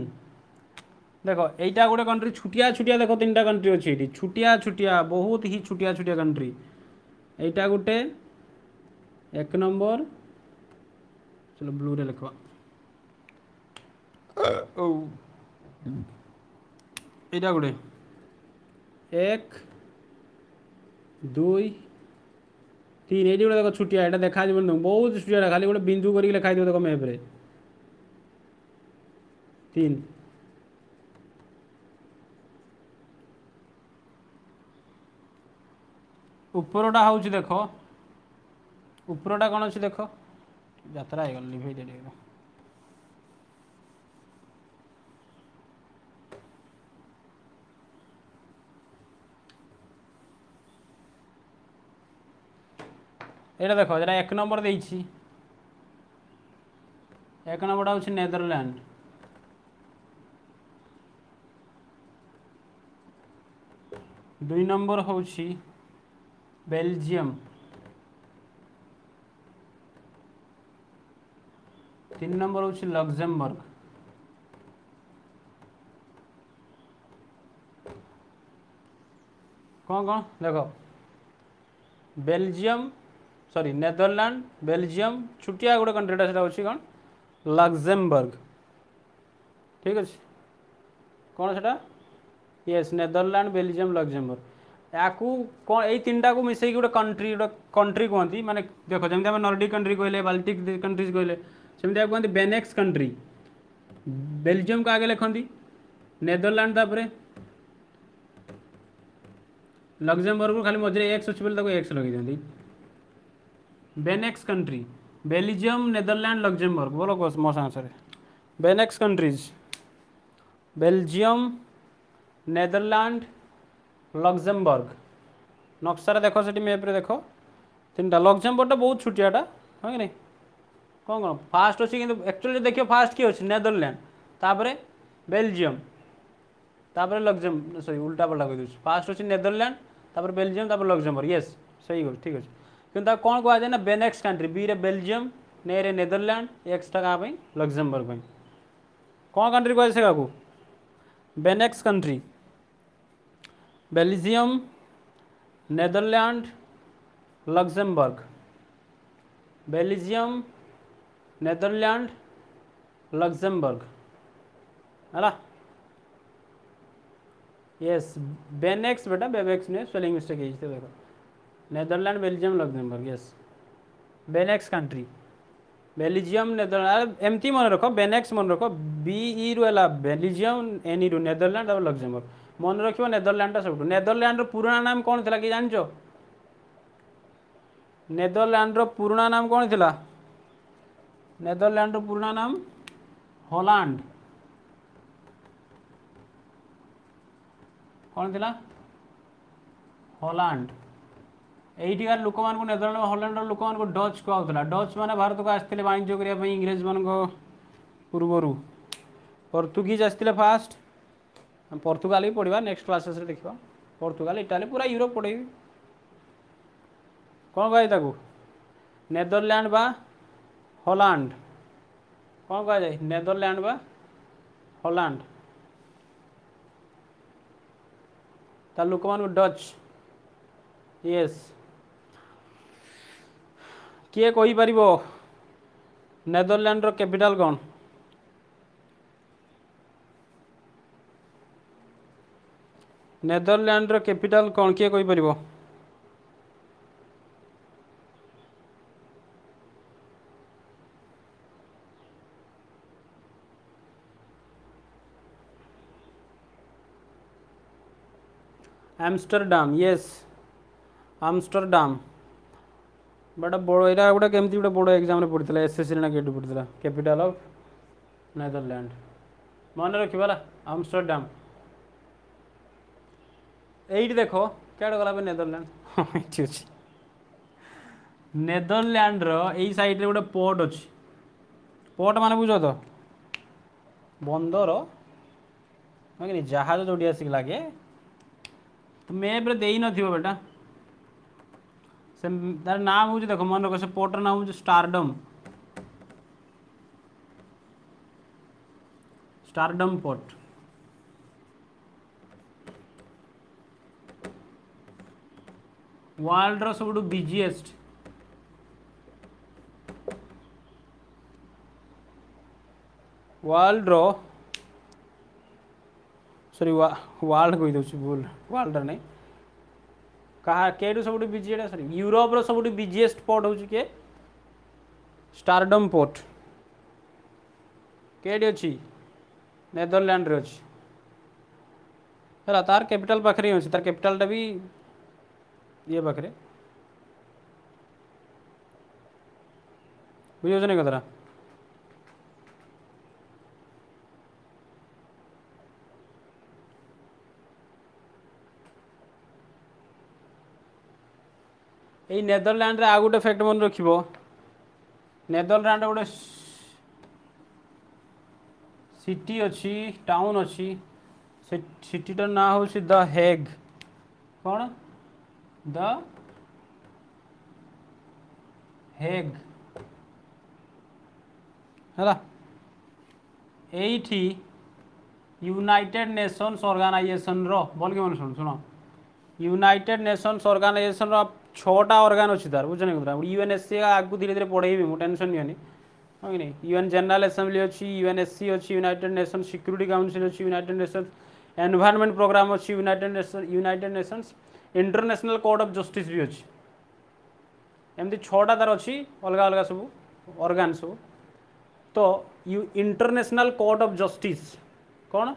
देख यहाँ गोटे कंट्री छुटिया छुटिया देख तीन कंट्री अच्छी ये छुटिया छुटिया बहुत ही छुटिया छुटिया कंट्री यहाँ गोटे एक नंबर चलो ब्लू रे लिखवा यहाँ गोटे एक दुई तीन ये गोटे देख छुटिया यहाँ देखा बहुत छुटिया खाली गोटे बिंदु करके लिखाई देख मैप्रे तीन उपरटा हूँ देख उपरटा कौन अच्छी देख यात्रा हो गल लिभे दे ये देख जरा एक नंबर दे एक नंबर हूँ नेदरलैंड दुई नंबर हूँ बेल्जियम तीन नंबर हूँ लक्जमबर्ग कौन कौन देख बेल्जियम सॉरी नेदरलैंड बेल्जियम छुटिया गोटे कंट्रीटा से कौन लक्जमबर्ग ठीक अच्छे कौन से यस नेदरलैंड बेल्जियम लक्जमबर्ग या कौन यही तीन टा को मिसई गोटे कंट्री कहती माने देख जमी आम नॉर्डिक कंट्री कहले बाल्टिक कंट्रीज कहले सेमती कहते बेनेक्स कंट्री बेल्जियम को आगे लिखती नेदरलैंड तापर लक्जमबर्ग खाली मझे एक्स अच्छे बोले एक्स लगे दिखती बेनेक्स कंट्री बेल्जियम नेदरलैंड लक्जमबर्ग बोलो मो सांगे बेनेक्स कंट्रीज बेल्जियम नेदरलैंड लक्जमबर्ग नक्शा देख से मैप्रे देख तीन टा लक्जमबर्ग बहुत छुटियाटा हाँ कि नहीं कौन कौन फास्ट अच्छी कि एक्चुअली देखिए फास्ट किए अच्छे नेदरलैंड तापर बेल्जियम तापर लक्जम सॉरी उल्टा पल्टा कह फास्ट अच्छी नेदरलैंड तापर बेल्जियम तापर लक्जमबर्ग यस सही कह ठीक अच्छे कि कौन कहुए ना बेनेक्स कंट्री बी रे बेल्जियम ने रे नेदरलैंड एक्सटा क्या लक्जमबर्ग कौन कंट्री कहे से क्या Benelux country Belgium Netherland Luxembourg Belgium Netherland Luxembourg है यस बेनेक्स बेटा बेबेक्स ने स्पेलिंग मिस्टेक देखो Netherland Belgium Luxembourg yes Benelux country Belgium Netherland एमती मन रख बेनेक्स मन रख बी रु है बेल्जियम एन रु नेदरलैंड और लग्जमबर्ग मन रख नेदरलैंड सब नेदरलैंड पुराना नाम कौन था कि जान नेदरलैंड पुराना नाम कौन था नेदरलैंड पुराना नाम हॉलैंड कौन थी हॉलैंड एइटिकार लोक मान नेदरलैंड हॉलैंड लोक मान डच कहला डच माने भारत को आसते वाणिज्य करने इंग्रेज मान पूर्वर पोर्तुगीज आसते फास्ट पोर्तुगाल ही पढ़ा नेक्स्ट क्लासेस देखा पोर्तुगाल इटाली पूरा यूरोप पढ़े कौन कहे ताकू नेदरलैंड बा हॉलैंड कौन कह जाए नेदरलैंड बा हॉलैंड तार लोक मान डच यस किए कही पार नेदरलैंड कैपिटल कौन नेदरलैंड कैपिटल कौन किए कही पार एम्स्टरडाम यस आमस्टरडाम बट बड़ यहाँ गोटे केमती गोटे बड़ एग्जाम पड़ता एसएससी ना के पड़ता कैपिटल ऑफ नेदरलैंड मन रखा आमस्टरडाम एट देख क्या गला नेदरलैंड ये अच्छी नेदरलैंड रही साइड गोटे पोर्ट अच्छी पोर्ट मान बुझ तो बंदर जहाज जो आसिक लगे तो मैप्रे दे न बेटा से तार नाम हूँ देख मन रख से पोर्टर नाम हूँ स्टारडम स्टारडम पोर्ट वर्ल्ड रो सब बिजीएस्ट वर्ल्ड रो सॉरी वर्ल्ड कही दूसरी भूल वर्ल्ड नहीं कहा केटू सब बिजी सॉरी यूरोप रो सब बिजीएस्ट पोर्ट हो किए स्टारडम पोर्ट केटी अच्छी नेदरलैंड रे अच्छी है तार कैपिटल पाखे अच्छी तार कैपिटल भी ये पाखे बुझे नहीं कतरा ये नेदरलैंड रे आ गोटे फैक्ट मन रखिबो नेदरलैंड गोटे सिटी अच्छी टाउन अच्छी से सिटीटार ना हूँ द हेग कौन द हेग है एठी यूनाइटेड नेशंस ऑर्गेनाइजेशन रो बोल के मन सुन सुनो यूनाइटेड नेशंस ऑर्गेनाइजेशन रो 6टा ऑर्गन अच्छी तार बुझे नहीं यूएनएससी आगू धीरे धीरे पढ़ेबी मुझे टेंशन नहीं हाँ कि नहीं यूएन जनरल असेंबली अच्छी यूएनएससी अच्छी यूनाइटेड नेशन सिक्योरिटी काउंसिल अच्छी यूनाइटेड नेशंस एनवायरनमेंट प्रोग्राम अच्छी United Nations international Court of justice भी अच्छी एमती 6टा तार अच्छी अलग अलग सब ऑर्गन सब तो इंटरनेशनल कोर्ट ऑफ जस्टिस कौन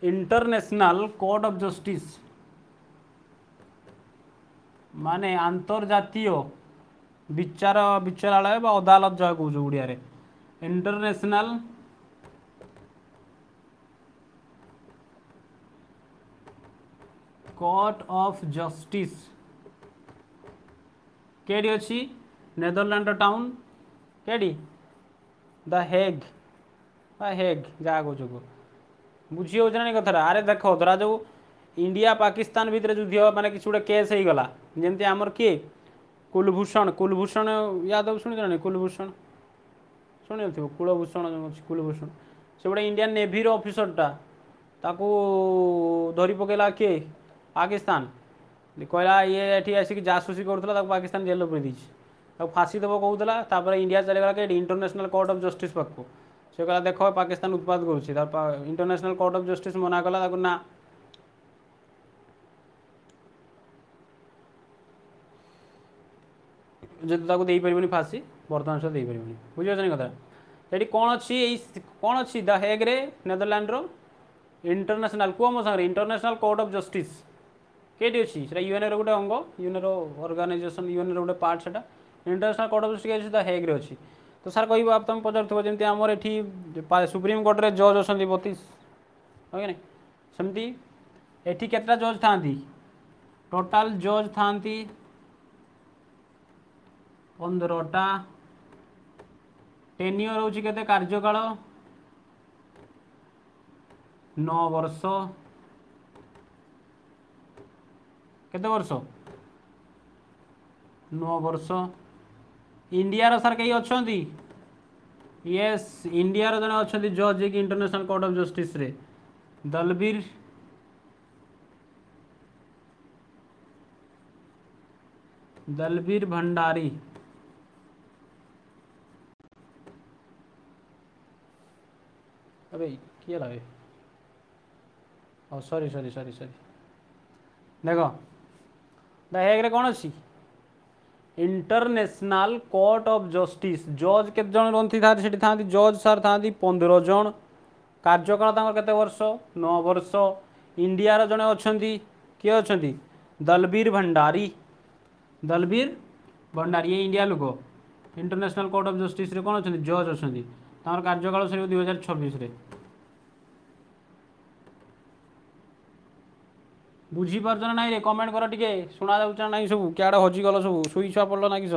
इंटरनेशनल कोर्ट ऑफ जस्टिस माने अंतर्जातीय विचार विचारालय अदालत जहाँ कौच Odia International Court of Justice केडी अच्छी नेदरलैंड टाउन केडी द हेग जहाँ कौच बुझी हो कथा अरे देख धरा जो इंडिया पाकिस्तान भितर युद्ध माने कि गोटे केस हो गला जमती आमर किए कुलभूषण यादव शुणी कुलभूषण शुणी थे कुलभूषण कुलभूषण से गोटे इंडियन नेवी ऑफिसरटा ताकू धरी पकेला किए पाकिस्तान कहला ये एठी आसिक जासूसी करूला पाकिस्तान जेल पुरी देती फाँसी देव कहूला इंडिया चलेगा कि इंटरनेशनल कोर्ट ऑफ जस्टिस पाक से कहला देख पाकिस्तान उत्पाद करुँच इंटरनेशनल कोर्ट ऑफ जस्टिस मना कला ना ଯଦି ତାକୁ ଦେଇପାରିବନି ଫାଶୀ ବର୍ତ୍ତମାନ ସୁଦ୍ଧା ଦେଇପାରିବନି। ବୁଝିପାରୁଛନ୍ତି କଥା? ସେଠି କ'ଣ ଅଛି ଏଇ କ'ଣ ଅଛି ଦ ହେଗ୍ରେ ନେଦରଲ୍ୟାଣ୍ଡର इंटरनेशनल कौ मो सागर इंटरनेशनल कोर्ट ऑफ जस्टिस केटी अच्छी से यूएन गोटे अंग यूएन ऑर्गेनाइजेशन यूएन गोटे पार्ट से इंटरनेशनल कोर्ट ऑफ जस्टिस हेग्रे अच्छी। तो सार कह आप तुम पचार जमी आमर ये सुप्रीम कोर्ट रे जज अच्छा 32 ओके नहीं सेमती एटी केतटा जज था टोटाल जज था 15टा टेन्योर हूँ के कार्यकाल 9 वर्ष केते वर्ष 9 वर्ष। इंडिया सार कई अच्छा यस इंडिया जन अच्छा जज कि इंटरनेशनल कोर्ट ऑफ जस्टिस रे दलबीर भंडारी अबे किए लगे सॉरी सॉरी सॉरी सॉरी देख द हेग्रे कौन अच्छी इंटरनेशनल कोर्ट ऑफ जस्टिस जज के जन रही था जज सार था 15 जन कार्यकाल केते वर्ष 9 वर्ष। इंडिया जड़े अच्छा किए अच्छा दलबीर भंडारी ये इंडिया लोक इंटरनेशनल कोर्ट ऑफ जस्टिस रे कौन अच्छा जज अच्छा कार्यकाल सर 2026 बुझीपार ना नाई रे कमेंट कर टिके शुणा जाऊँ ना सब क्या हजिगल सब शुई छुआ पड़ल ना किस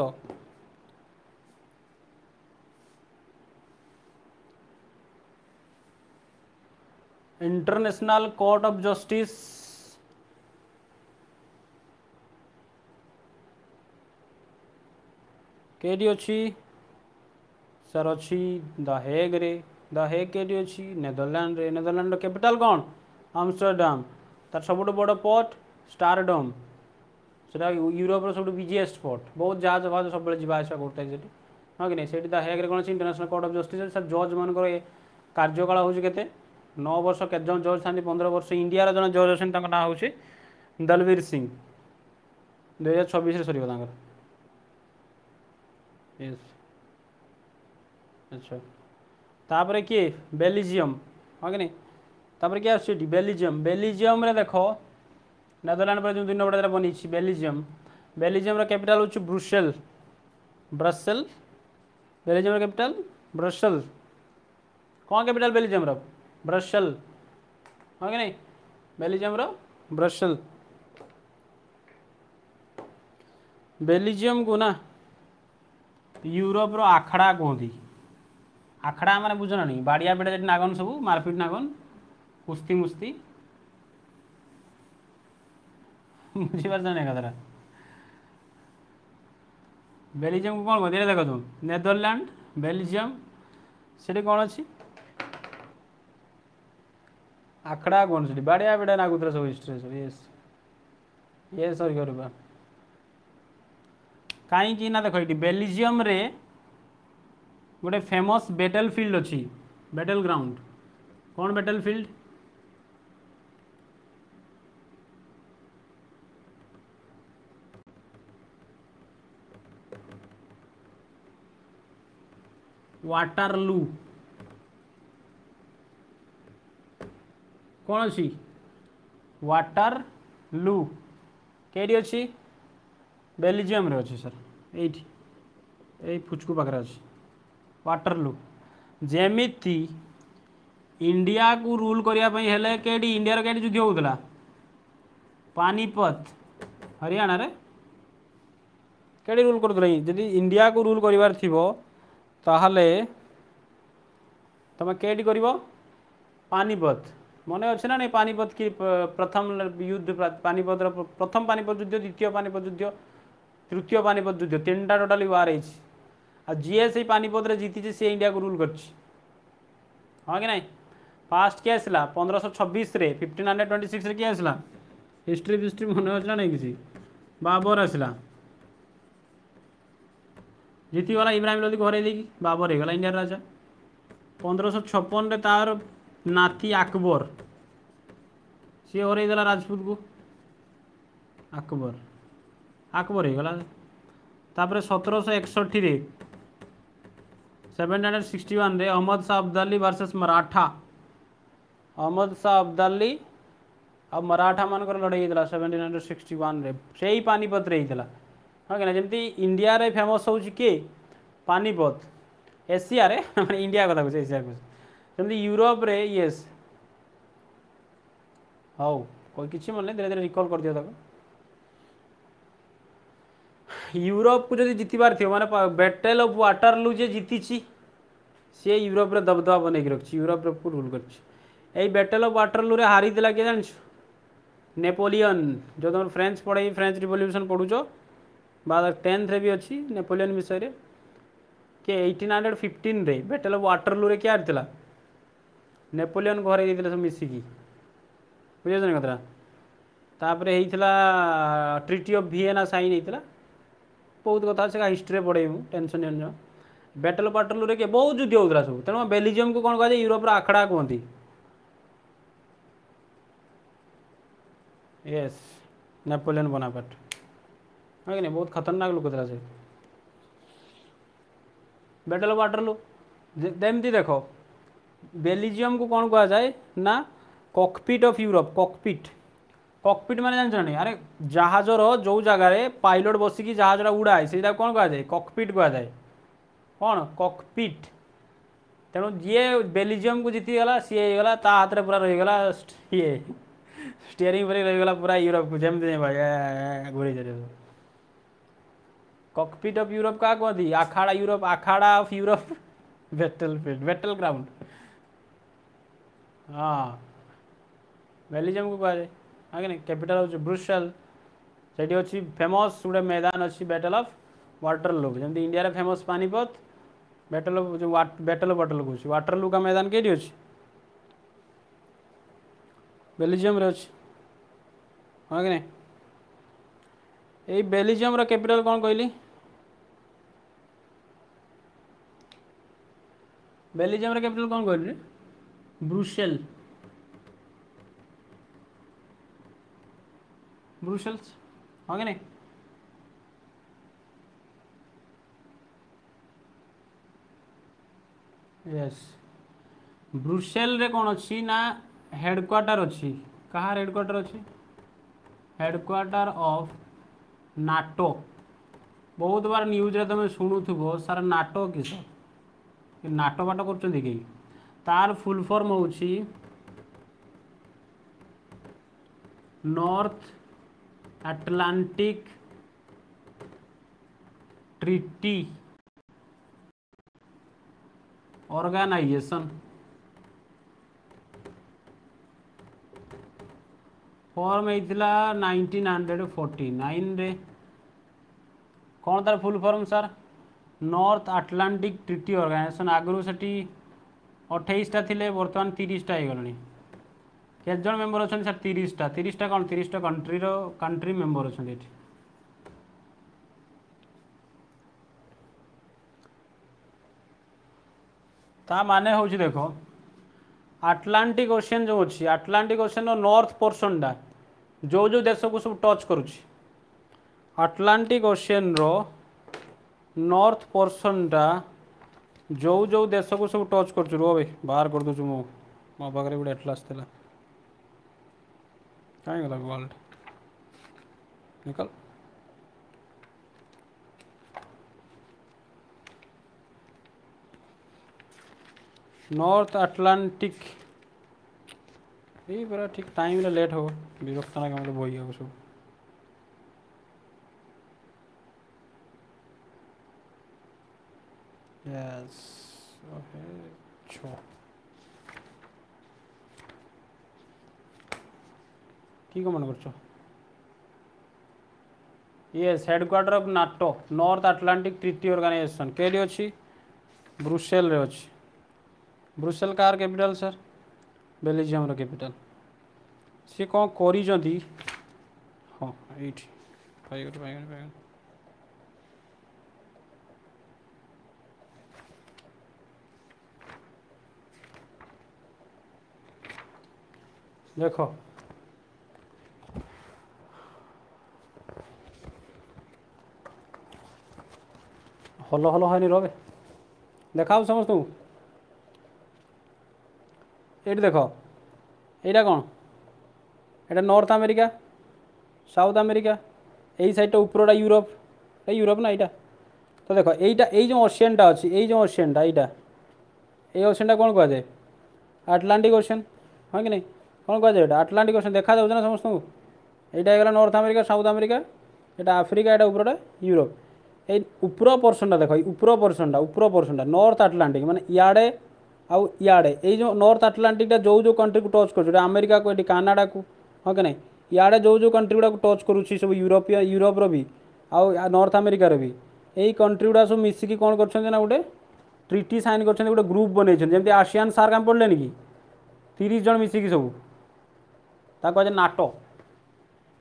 इंटरनेशनल कोर्ट ऑफ जस्टिस केडी अच्छी सर अच्छी द हेग रे द हेग केडी अच्छी नेदरलैंड रे नेदरलैंड कैपिटल कौन आमस्टरडाम तार सब बड़ पोर्ट स्टारडम से यूरोप सब बिजीएस्ट पोर्ट बहुत जहाज फहाज सब जावास करता है हाँ कि नहीं से द हेग्रे कौन International Court of justice sir जज मान कार्यकाल हूँ के 9 वर्ष के जन जज था 15 वर्ष। इंडिया जन जज अच्छे ना हूँ दलबीर सिंह 2026 सर अच्छा तापर किए बेल्जियम हाँ कि नहीं तापर क्या आसुच्छी बेल्जियम बेल्जियम रे देख नेदरलैंड पर जो 2 नंबर बनी बेल्जियम कैपिटल हूँ Brussels Brussel Belgium capital Brussel कौन कैपिटल बेल्जियम ब्रसेल हाँ कि नहीं बेल्जियम ब्रसेल बेल्जियम को ना यूरोप रो आखड़ा कहती आखड़ा मैंने बुझना नहीं बाड़िया बेड़ा जो नागन सब मारपिट नागन कुस्ती मुस्ती बुझीपार नहीं कथा बेल्जियम को कौन कहते देख तुम नेदरलैंड बेल्जियम से कौन अच्छी आखड़ा कौन से बाड़िया बेड़ा नागुतरा सब हिस्ट्री सब येस ये सॉरी कर कहीं ना देख ये बेल्जियम रे गोटे फेमस बैटल फील्ड अच्छी बैटल ग्राउंड कौन बैटल फील्ड वाटरलू कौन अच्छी वाटरलू केडी अच्छी बेल्जियम रे अच्छी सर ये फुचकू पाखे अच्छी वाटरलू जेमिति इंडिया को रूल करने हेले केडी इंडिया केडी युद्ध होता पानीपत हरियाणा रे केडी रूल कर जदि इंडिया को रूल करिवार थिबो ताहले तमे केडी करिवो पानीपत मन अच्छे ना नहीं पानीपत की प्रथम युद्ध पानीपत प्रथम पानीपत युद्ध द्वितीय पानीपत युद्ध तृतीय पानीपत युद्ध 3टा टोटाली वार है जीए से पानीपत रे जीती सी इंडिया को रूल कर हाँ कि नहीं फास्ट किए आसला 1526 रे 1526 रे किए आसला हिस्ट्री फिस्ट्री मन अच्छे नहीं किसी बाबर आसला जीतीगला इब्राहिम लोधी को हर देगी बाबर होगा इंडिया राजा 1556 रे तार नाती अकबर सी हरईदेला राजपूत को अकबर अकबर होगा तापर 1761 1761 रे अहमद शाह अब्दाली वर्सेस मराठा, अहमद शाह अब्दाली और मराठा मानकर लड़ाई होता 1761 रे से ही पानीपत रे होता हाँ कि जमी इंडिया रे फेमस हो किए पानीपत एशिया रे इंडिया कथा कहे एशिया कहे जमी यूरोप रे यस हाउ कोई किसी मन धीरे धीरे रिकॉल कर दिया तक यूरोप को जब जितबार थी माने बैटल ऑफ वाटरलू जे जीति सी यूरोप रे दबदबा बनई रखी यूरोप रे रूल कर बैटल ऑफ वाटरलू रे हारी देला किए जान नेपोलियन जो तुम फ्रेंच पढ़े फ्रेंच रिवोल्यूशन पढ़ुच बाद 10th रे भी अच्छी नेपोलियन विषय रे कि 1815 रे बैटल ऑफ वाटरलू रे क्या हारी नेपोलियन को हरई सब मिसिकी बुझे कथा तापर होता ट्रिटी ऑफ वियना साइन होता बहुत कथा से हिस्ट्री पढ़े मुझे टेंशन जान बैटल ऑफ वाटरलू रे बहुत युद्ध होता सब तेणु बेल्जियम को कौन कह यूरोप आखड़ा कहती यस नेपोलियन बोनापार्ट है कि नहीं बहुत खतरनाक लोक था से बैटल ऑफ वाटरलू जमती देख बेल्जियम को कौन कह जाए ना cockpit of Europe cockpit cockpit माने जान नहीं अरे जहाजर जो जगार पायलट बसिकी जहाजा उड़ाए से कौन कह जाए कॉकपिट कह जाए कौन कॉकपिट तेणु जी बेल्जियम को जीतीगला सी होगा ता हाथ में पूरा रहीगला ये स्टीयरिंग पर रहीगला पूरा यूरोप को जमती घूरी जाए कॉकपिट ऑफ यूरोप क्या कहती आखाड़ा यूरोप आखाड़ा of Europe battle field battle ground हाँ बेल्जियम को कह जाए हाँ कि कैपिटल हूँ ब्रुसेल से अच्छी फेमस गोटे मैदान अच्छी बैटल ऑफ वाटरलू जमी इंडिया रे फेमस पानीपत बैटल ऑफ जो बैटल ऑफ वाटरलू कह वाटरलू का मैदान कई अच्छी बेल्जियम रे अच्छी हाँ कि नहीं यही बेल्जियम रो कैपिटल कौन कहली बेल्जियम रो कैपिटल कौन कहली ब्रुसेल ब्रुसेल्स हाँ कि नहीं यस ब्रुसेल रे कौन अच्छी ना हेडक्वार्टर अच्छी कहाँ हेडक्वार्टर अच्छी हेडक्वार्टर ऑफ नाटो बहुत बार न्यूज रे तुम शुणुव सार नाटो किस नाटो बाट कर तार फुल फॉर्म होची North Atlantic Treaty Organization form होता 1949 रे कौन तार फुल फॉर्म सर नॉर्थ अटलांटिक ट्रीटी ऑर्गेनाइजेशन आगु से 28टा थिले बर्तमान 30टा हो गलानी के जन मेंबर अच्छा सर 30टा कौन 30टा कंट्री मेंबर अच्छा ये ता माने हूँ देख आटलांटिक ओशियन जो अच्छी आटलांटिक ओशियन नॉर्थ पोर्सन जो जो देश को सब टच करुच्ची आटलांटिक ओशियन रो नॉर्थ पोर्सन जो जो देश को सब टच कर रो भाई बाहर कर दूँ मो पाखे गोटे एटलास था कहीं गला वर्ल्ड निकल नॉर्थ अटलांटिक ये पूरा ठीक टाइम लेट हो विरक्त ना मतलब बही हो सब यस ओके छो की कमेंट कर yes headquarter of NATO North Atlantic Treaty Organization के अच्छी ब्रुसेल रे अच्छी ब्रुसेल कार कैपिटल सर बेल्जियम रो कैपिटल सी कौन करी हाँ ये देखो हल हल है रे देखा समस्त ये देख यहाँ कौन এটা নর্থ আমেরিকা সাউথ আমেরিকা এই সাইডটা উপরটা यूरोप এই यूरोप না এটা তো দেখো এইটা এই যে ওশিয়ানটা আছে এই যে ওশিয়ানটা এইটা এই ওশিয়ানটা কোন কুয়া যায় আটলান্টিক ওশিয়ান হয় কি নাই কোন কুয়া যায় এটা আটলান্টিক ওশিয়ান দেখা যাচ্ছে না সমস্ত এইটা হয়ে গেল নর্থ আমেরিকা সাউথ আমেরিকা এটা আফ্রিকা এটা উপরটা यूरोप এই উপর পোর্শনটা দেখো এই উপর পোর্শনটা নর্থ আটলান্টিক মানে ইয়াড়ে आउ इे ये नॉर्थ आटलांटिक जो जो कंट्री को टच कर अमेरिका को ये कानाडा को हाँ कि नहीं इे जो जो कंट्री गुड़ा टच करुच्ची सब यूरोपर भी आउ नॉर्थ अमेरिकार भी यही कंट्री गुड़ा सब मिसिकी कौन कर गोटे ट्रिटी साइन कर गोटे ग्रुप बन जमी आसियान सार्क आम पढ़ले कि 30 जन मिसिकी सब कहे NATO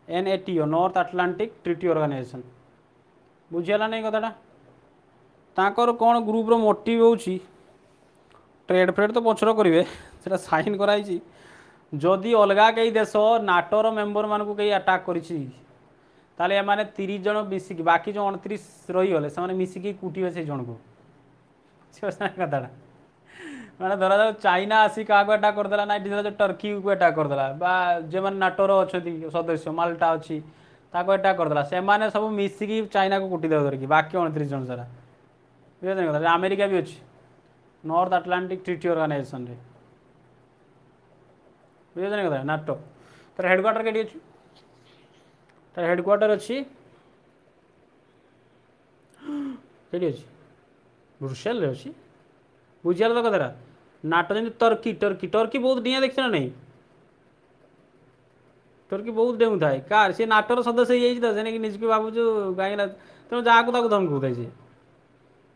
NATO North Atlantic Treaty Organization बुझीगला नहीं कथाटा ताकर कौन ग्रुप्र मोटिव होची ट्रेड फ्रेड तो पछर करेंगे से साइन कराई जदि अलग कई देश नाटोर मेम्बर मान को कई अटाक कर एमाने 30 जन मिसिकी बाकी जो 29 रहीगले से मिसिकी कुटे से जन को कथाटा मैंने धरा जाओ चाइना आसी क्या अटाक करदेला ना ये जो टर्की को अटाक करदेला जो मैंने नाटोर अच्छा सदस्य माल्टा अच्छी अटाक करदेला से सब मिसिकी चाइना को कुटी देव धरिकी बाकी 29 जन सारा बुझे अमेरिका भी अच्छी नॉर्थ आटलांटिक ट्रिटी ऑर्गेनाइजेशन रे बुझे कथा नाटो तार हेडक्वार्टर के अच्छी तार हेडक्वार्टर अच्छी के अच्छी ब्रुसेल रे अच्छी बुझियाल तो कथा नाटो जमी टर्की टर्की टर्की बहुत डिया देखते ना नहीं टर्की बहुत डेऊ थाए कार सी नाटोर सदस्य ये निजक भावुँ कहीं तेणु जहाँ को धमकू थे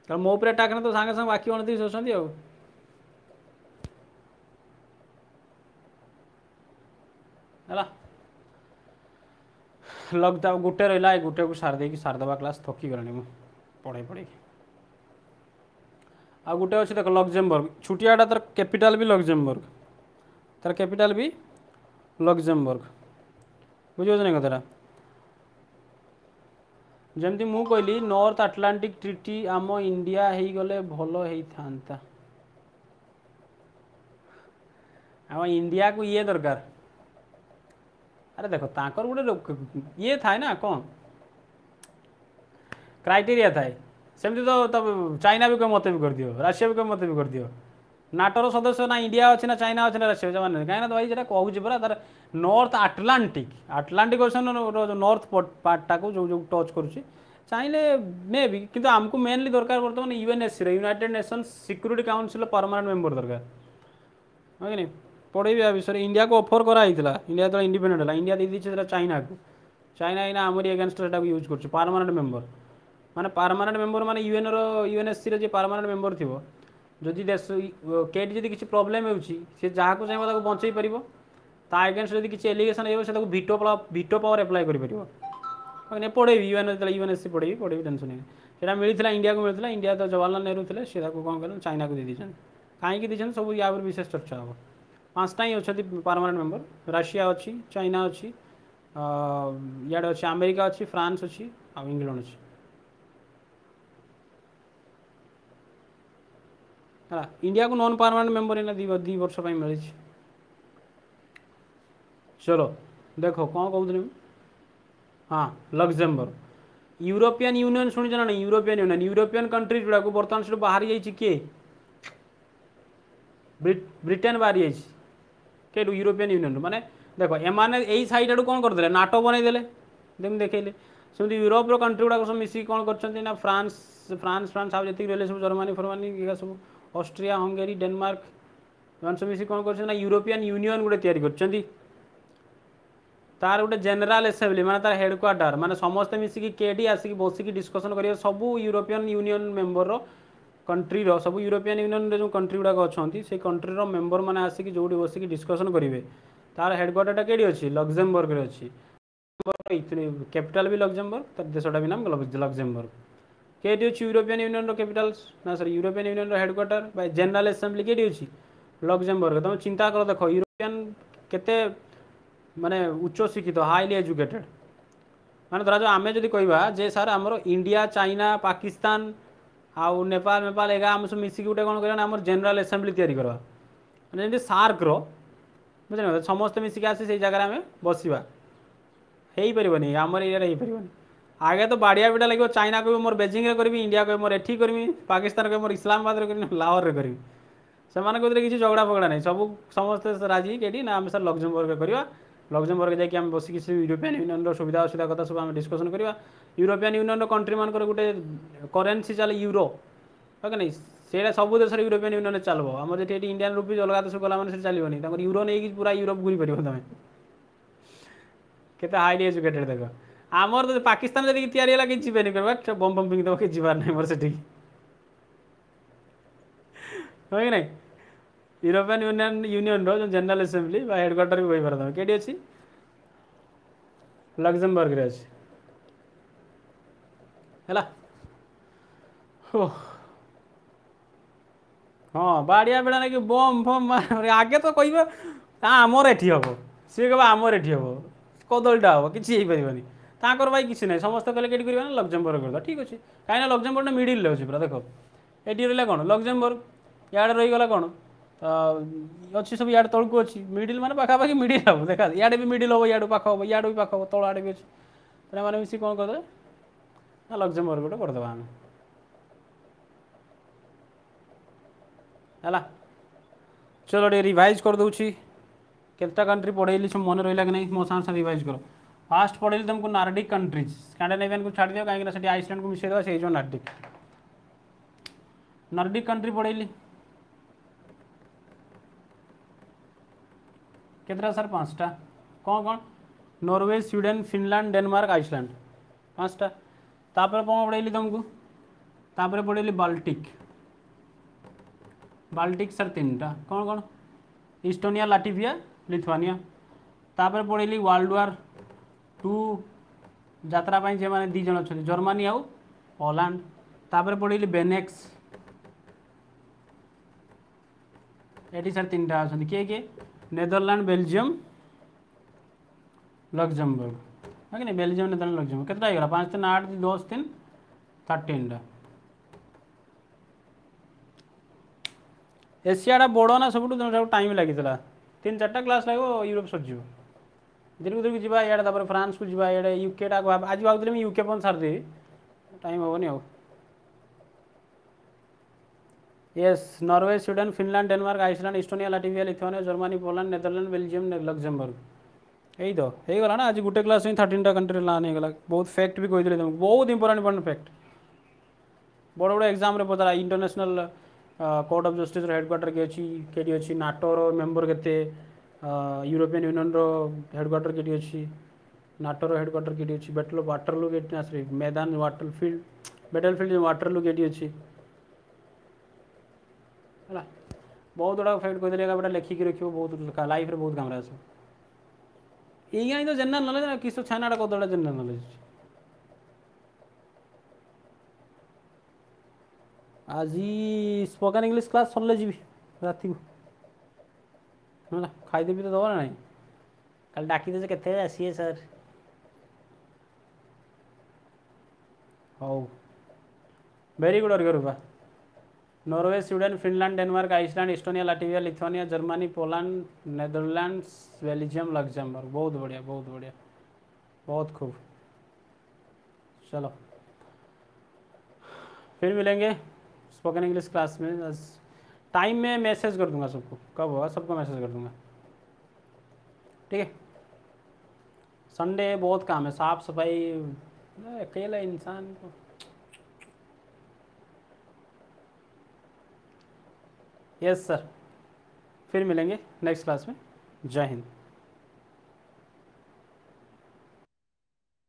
कारण मो पर अटाक तो सागे सागे बाकी 29 अच्छी है लॉकडाउन गोटे रहा गोटे को सारी सारदे क्लास थकी गलानी मु पढ़ाई पढ़ी आ गोटे अच्छे देख लग्जेमबर्ग छुटियाटा तार कैपिटल भी लग्जेमबर्ग तार कैपिटल भी लग्जेमबर्ग बुझे नहीं कथा जमती मु कहली नॉर्थ आटलांटिक ट्रिटी आम इंडिया हो गले भल होता आम इंडिया को ये दरकार अरे देखो ताकर गोटे ये थाए ना कौन क्राइटेरिया थाए सेमती तो तब चाइना भी कोई मत भी कर दियो रशिया भी कोई मत भी कर दियो नाटोर सदस्य ना इंडिया अच्छे ना चाइना अच्छे ना रशिया जमाने कहीं तो भाई जो कहूँ परा तार North Atlantic Atlantic Ocean North पार्टा को जो जो टच करुच्ची चाहिए मे भी किंतु आमको मेनली दरकार बर्तमान UNSC United Nations security council permanent member दरकार है कि नहीं पढ़े आ विषय इंडिया को ऑफर कराई इंडिया जो इंडिपेंडेंट है इंडिया दे दीजिए चाइना को चाइना एना आमरी एगेन्स्ट यूज कर परमानेंट मेंबर माने परमानेंट मेंबर माने UNSC रे जे परमानेंट मेंबर थी जदि देश केटी जदि किसी प्रोब्लेम होची से जहाँ को चाहिए बंचई पार ता एगेन्स्ट जदि किसी एलिगेशन हो भिटो पावर एप्लाय कर पढ़े UNSC पढ़े टेंशन नहीं सेटा मिलता इंडिया को मिलता इंडिया तो जवाहरलाल नेहरू थे सी कौन कह चाइना को दे दीजिए कहीं दीजिए सब या विशेष चर्चा हम 5टा ही अच्छा परमानेंट मेंबर रशिया अच्छी चाइना अच्छी इे अच्छी अमेरिका अच्छी फ्रांस अच्छी आ इंग्लैंड अच्छी है इंडिया को नॉन परमानेंट मेंबर है 2 वर्ष मिली चलो देखो कौन कहते हाँ लग्जेमबर्ग यूरोपियन यूनियन शुणी ना यूरोपियन कंट्री गुड़ा को बर्तमान से बाहर जाइए किए ब्रिटेन बाहर जाइए यूरोपियन यूनियन माने देखो एमाने यही साइड आड़ कौन करदे नाटो बनईदे जमी देखले सेमती यूरोपर कंट्री गुड़ा सब मिसिक कौन कर फ्रांस फ्रांस फ्रांस आप जी रही सब जर्मानी फर्मानी सब ऑस्ट्रिया हंगेरी डेनमार्क सब मिसिक कौन कर यूरोपियन यूनियन गोटे तैयारी कर तार गोटे जेनेल असेंबली माने तार हेडक्वार्टर माने समस्ते मिसिकी केटी आसिक बसिक डिस्कसन करेंगे सब यूरोपियन यूनियन मेंबर कंट्री सब यूरोपियन यूनियन जो कंट्री गुड़ाक अच्छा से कंट्री मेंबर मैंने आसिक जो बसिक डिस्कसन करेंगे तार हेडक्वार्टर कई अच्छी लग्जेमबर्ग अच्छी कैपिटल भी लग्जेमबर्ग तार देशटा भी नाम लग्जेमबर्ग केटी अच्छी यूरोपियन यूनियन कैपिटल ना sir European Union headquarter general assembly केटी अच्छी लग्जेमबर्ग तुम चिंता कर देख यूरोपियन केते माने उच्च शिक्षित हाईली एजुकेटेड माने धरा आम जदि कहवा जे सर आमर इंडिया चाइना पाकिस्तान आउ नेपाल नेपाल एगा आम सब मिसिक गोटे कौन करा आम जेनराल असेंबली तैयारी करवा जमी सार्क बुझे समस्त मिसिक आसी से जगह आम बसवा हो पारनि आम एरिया हो पारनि आगे तो बाड़िया बिटा लगे चाइना कह मोर बेजिंग रे करी इंडिया कह मोर एठी करी पाकिस्तान कह मोर इस्लामाबाद रे करी लाहौर रे करी से किसी झगड़ा फगड़ा नहीं सब समस्ते राजी के ना आम सर लग्जमबर्ग करवा लग्जमबर्ग जाकि आम बसिक यूरोपियन यूनियन सुविधा असुविधा कथा सब आम डिस्कसन करवा यूरोपियन यूनियन कंट्री मान गोटे करेन्सी चले यूरो है कि नहीं से सब देश यूरोपियन यूनियन चलो आम जी इंडियन रुपीज अलग देश गला मैंने चलनी यूरो नहीं पूरा यूरोप घूरी पार तुम केते हाईली एजुकेटेड देख आमर तो पाकिस्तान जब तैयारी कि जीवन कर बम बम फिंग दब कि जीवार नहीं मोर से कि नहीं यूरोपियन यूनियन रो जनरल असेंबली हेडक्वार्टर भी वही पार कहीं अच्छी लग्जमबर्ग रे अच्छी है हाँ बाड़िया बेड़ा ना कि बम फम आगे तो कह आमर एटी हम सी कह आमर एटी हम कदलटा हम कि पारनि ताकर भाई किसी ना समस्त कहले कि करवा लग्जमबर्ग करदा ठीक अच्छे कहीं लग्जमबर्ग मिडिल अच्छे पूरा देख ये रहा कौन लग्जमबर्ग इे रहीगला कौन अच्छी सब इे तौक अच्छी मिडिल मैंने पाखापाखि मिडिल हम देखा इे भी मिडिल हम इे पाख हम इे भी पाख हम तल आड़े भी अच्छे मैंने मिसी कौन करदे ना लग्जमबर्ग गोटे करदे आम है चलो टे रिवाइज कर दूची केता कंट्री पढ़ेली सब मन रहा कि नहीं मो साथ रिवाइज कर फास्ट पढ़ेली तुमको नार्डिक कंट्रीज स्कैंडिनेवियन को छाड़ दियो कहीं आइसलैंड को मिसेद से जो नार्डिक नार्डिक कंट्री पढ़ेली केतरा सर 5टा कौन कौन Norway Sweden Finland Denmark Iceland 5टा तापर कौन पढ़ेली तुमको तापर पढ़ेली बाल्टिक बाल्टिक सर 3टा कौन कौन इस्टोनिया लाटविया लिथुआनिया तापर पढ़ेली वर्ल्ड वार 2 यात्रा जे मैंने 2 जन अच्छा जर्मनी आउ पोलैंड तापर पढ़ेली बेनेक्स ये सर 3टा अच्छा किए किए नेदरलैंड बेल्जियम लग्जमबर्ग है कि नहीं बेल्जियम नेदरलैंड लग्जमबर्ग केतना हो गला 5 3 8 10 3 13टा एशियाटा बड़ ना सब टाइम लगी 3-4टा क्लास लगे यूरोप सर धीरे धीरे जावा इे फ्रांस को जावा इे यूकेटा आज भाई यूके पन सारदेवी टाइम हेनी आ yes Norway Sweden Finland Denmark Iceland Estonia Latvia Lithuania Germany Poland Netherland Belgium Luxembourg यही तो होगा ना आज गोटे क्लास 13टा कंट्री लान होगा बहुत फैक्ट भी कही तुमको बहुत इंपोर्टेंट फैक्ट बड़ बड़ एग्जाम रे पता international Court of justice headquarter के अच्छी नाटोर मेंबर के यूरोपियन यूनियन हेडक्वार्टर के अच्छी नाटोर हेडक्वार्टर के अच्छी बैटल ऑफ वाटरलू के मैदान बैटलफील्ड वाटरलू के अच्छी है बहुत गुड़ा फैक्ट कहीदेगा बेटा लिखिकी रखिए बहुत लाइफ रे बहुत काम आस ये तो जनरल नॉलेज ना किस छानाटा कदड़ा जनरल नॉलेज आज स्पोकन इंग्लिश क्लास सरले जी रात को है खाईदेवी तो दबा ना कल डाकी के आसीए sir how very good Argha Rupa Norway Sweden Finland Denmark Iceland Estonia Latvia Lithuania Germany Poland Netherlands Belgium Luxembourg बहुत बढ़िया बहुत खूब चलो फिर मिलेंगे स्पोकन इंग्लिश क्लास में टाइम में मैसेज कर दूंगा सबको कब होगा सबको मैसेज कर दूंगा ठीक है संडे बहुत काम है साफ सफाई अकेला इंसान को यस सर फिर मिलेंगे नेक्स्ट क्लास में जय हिंद।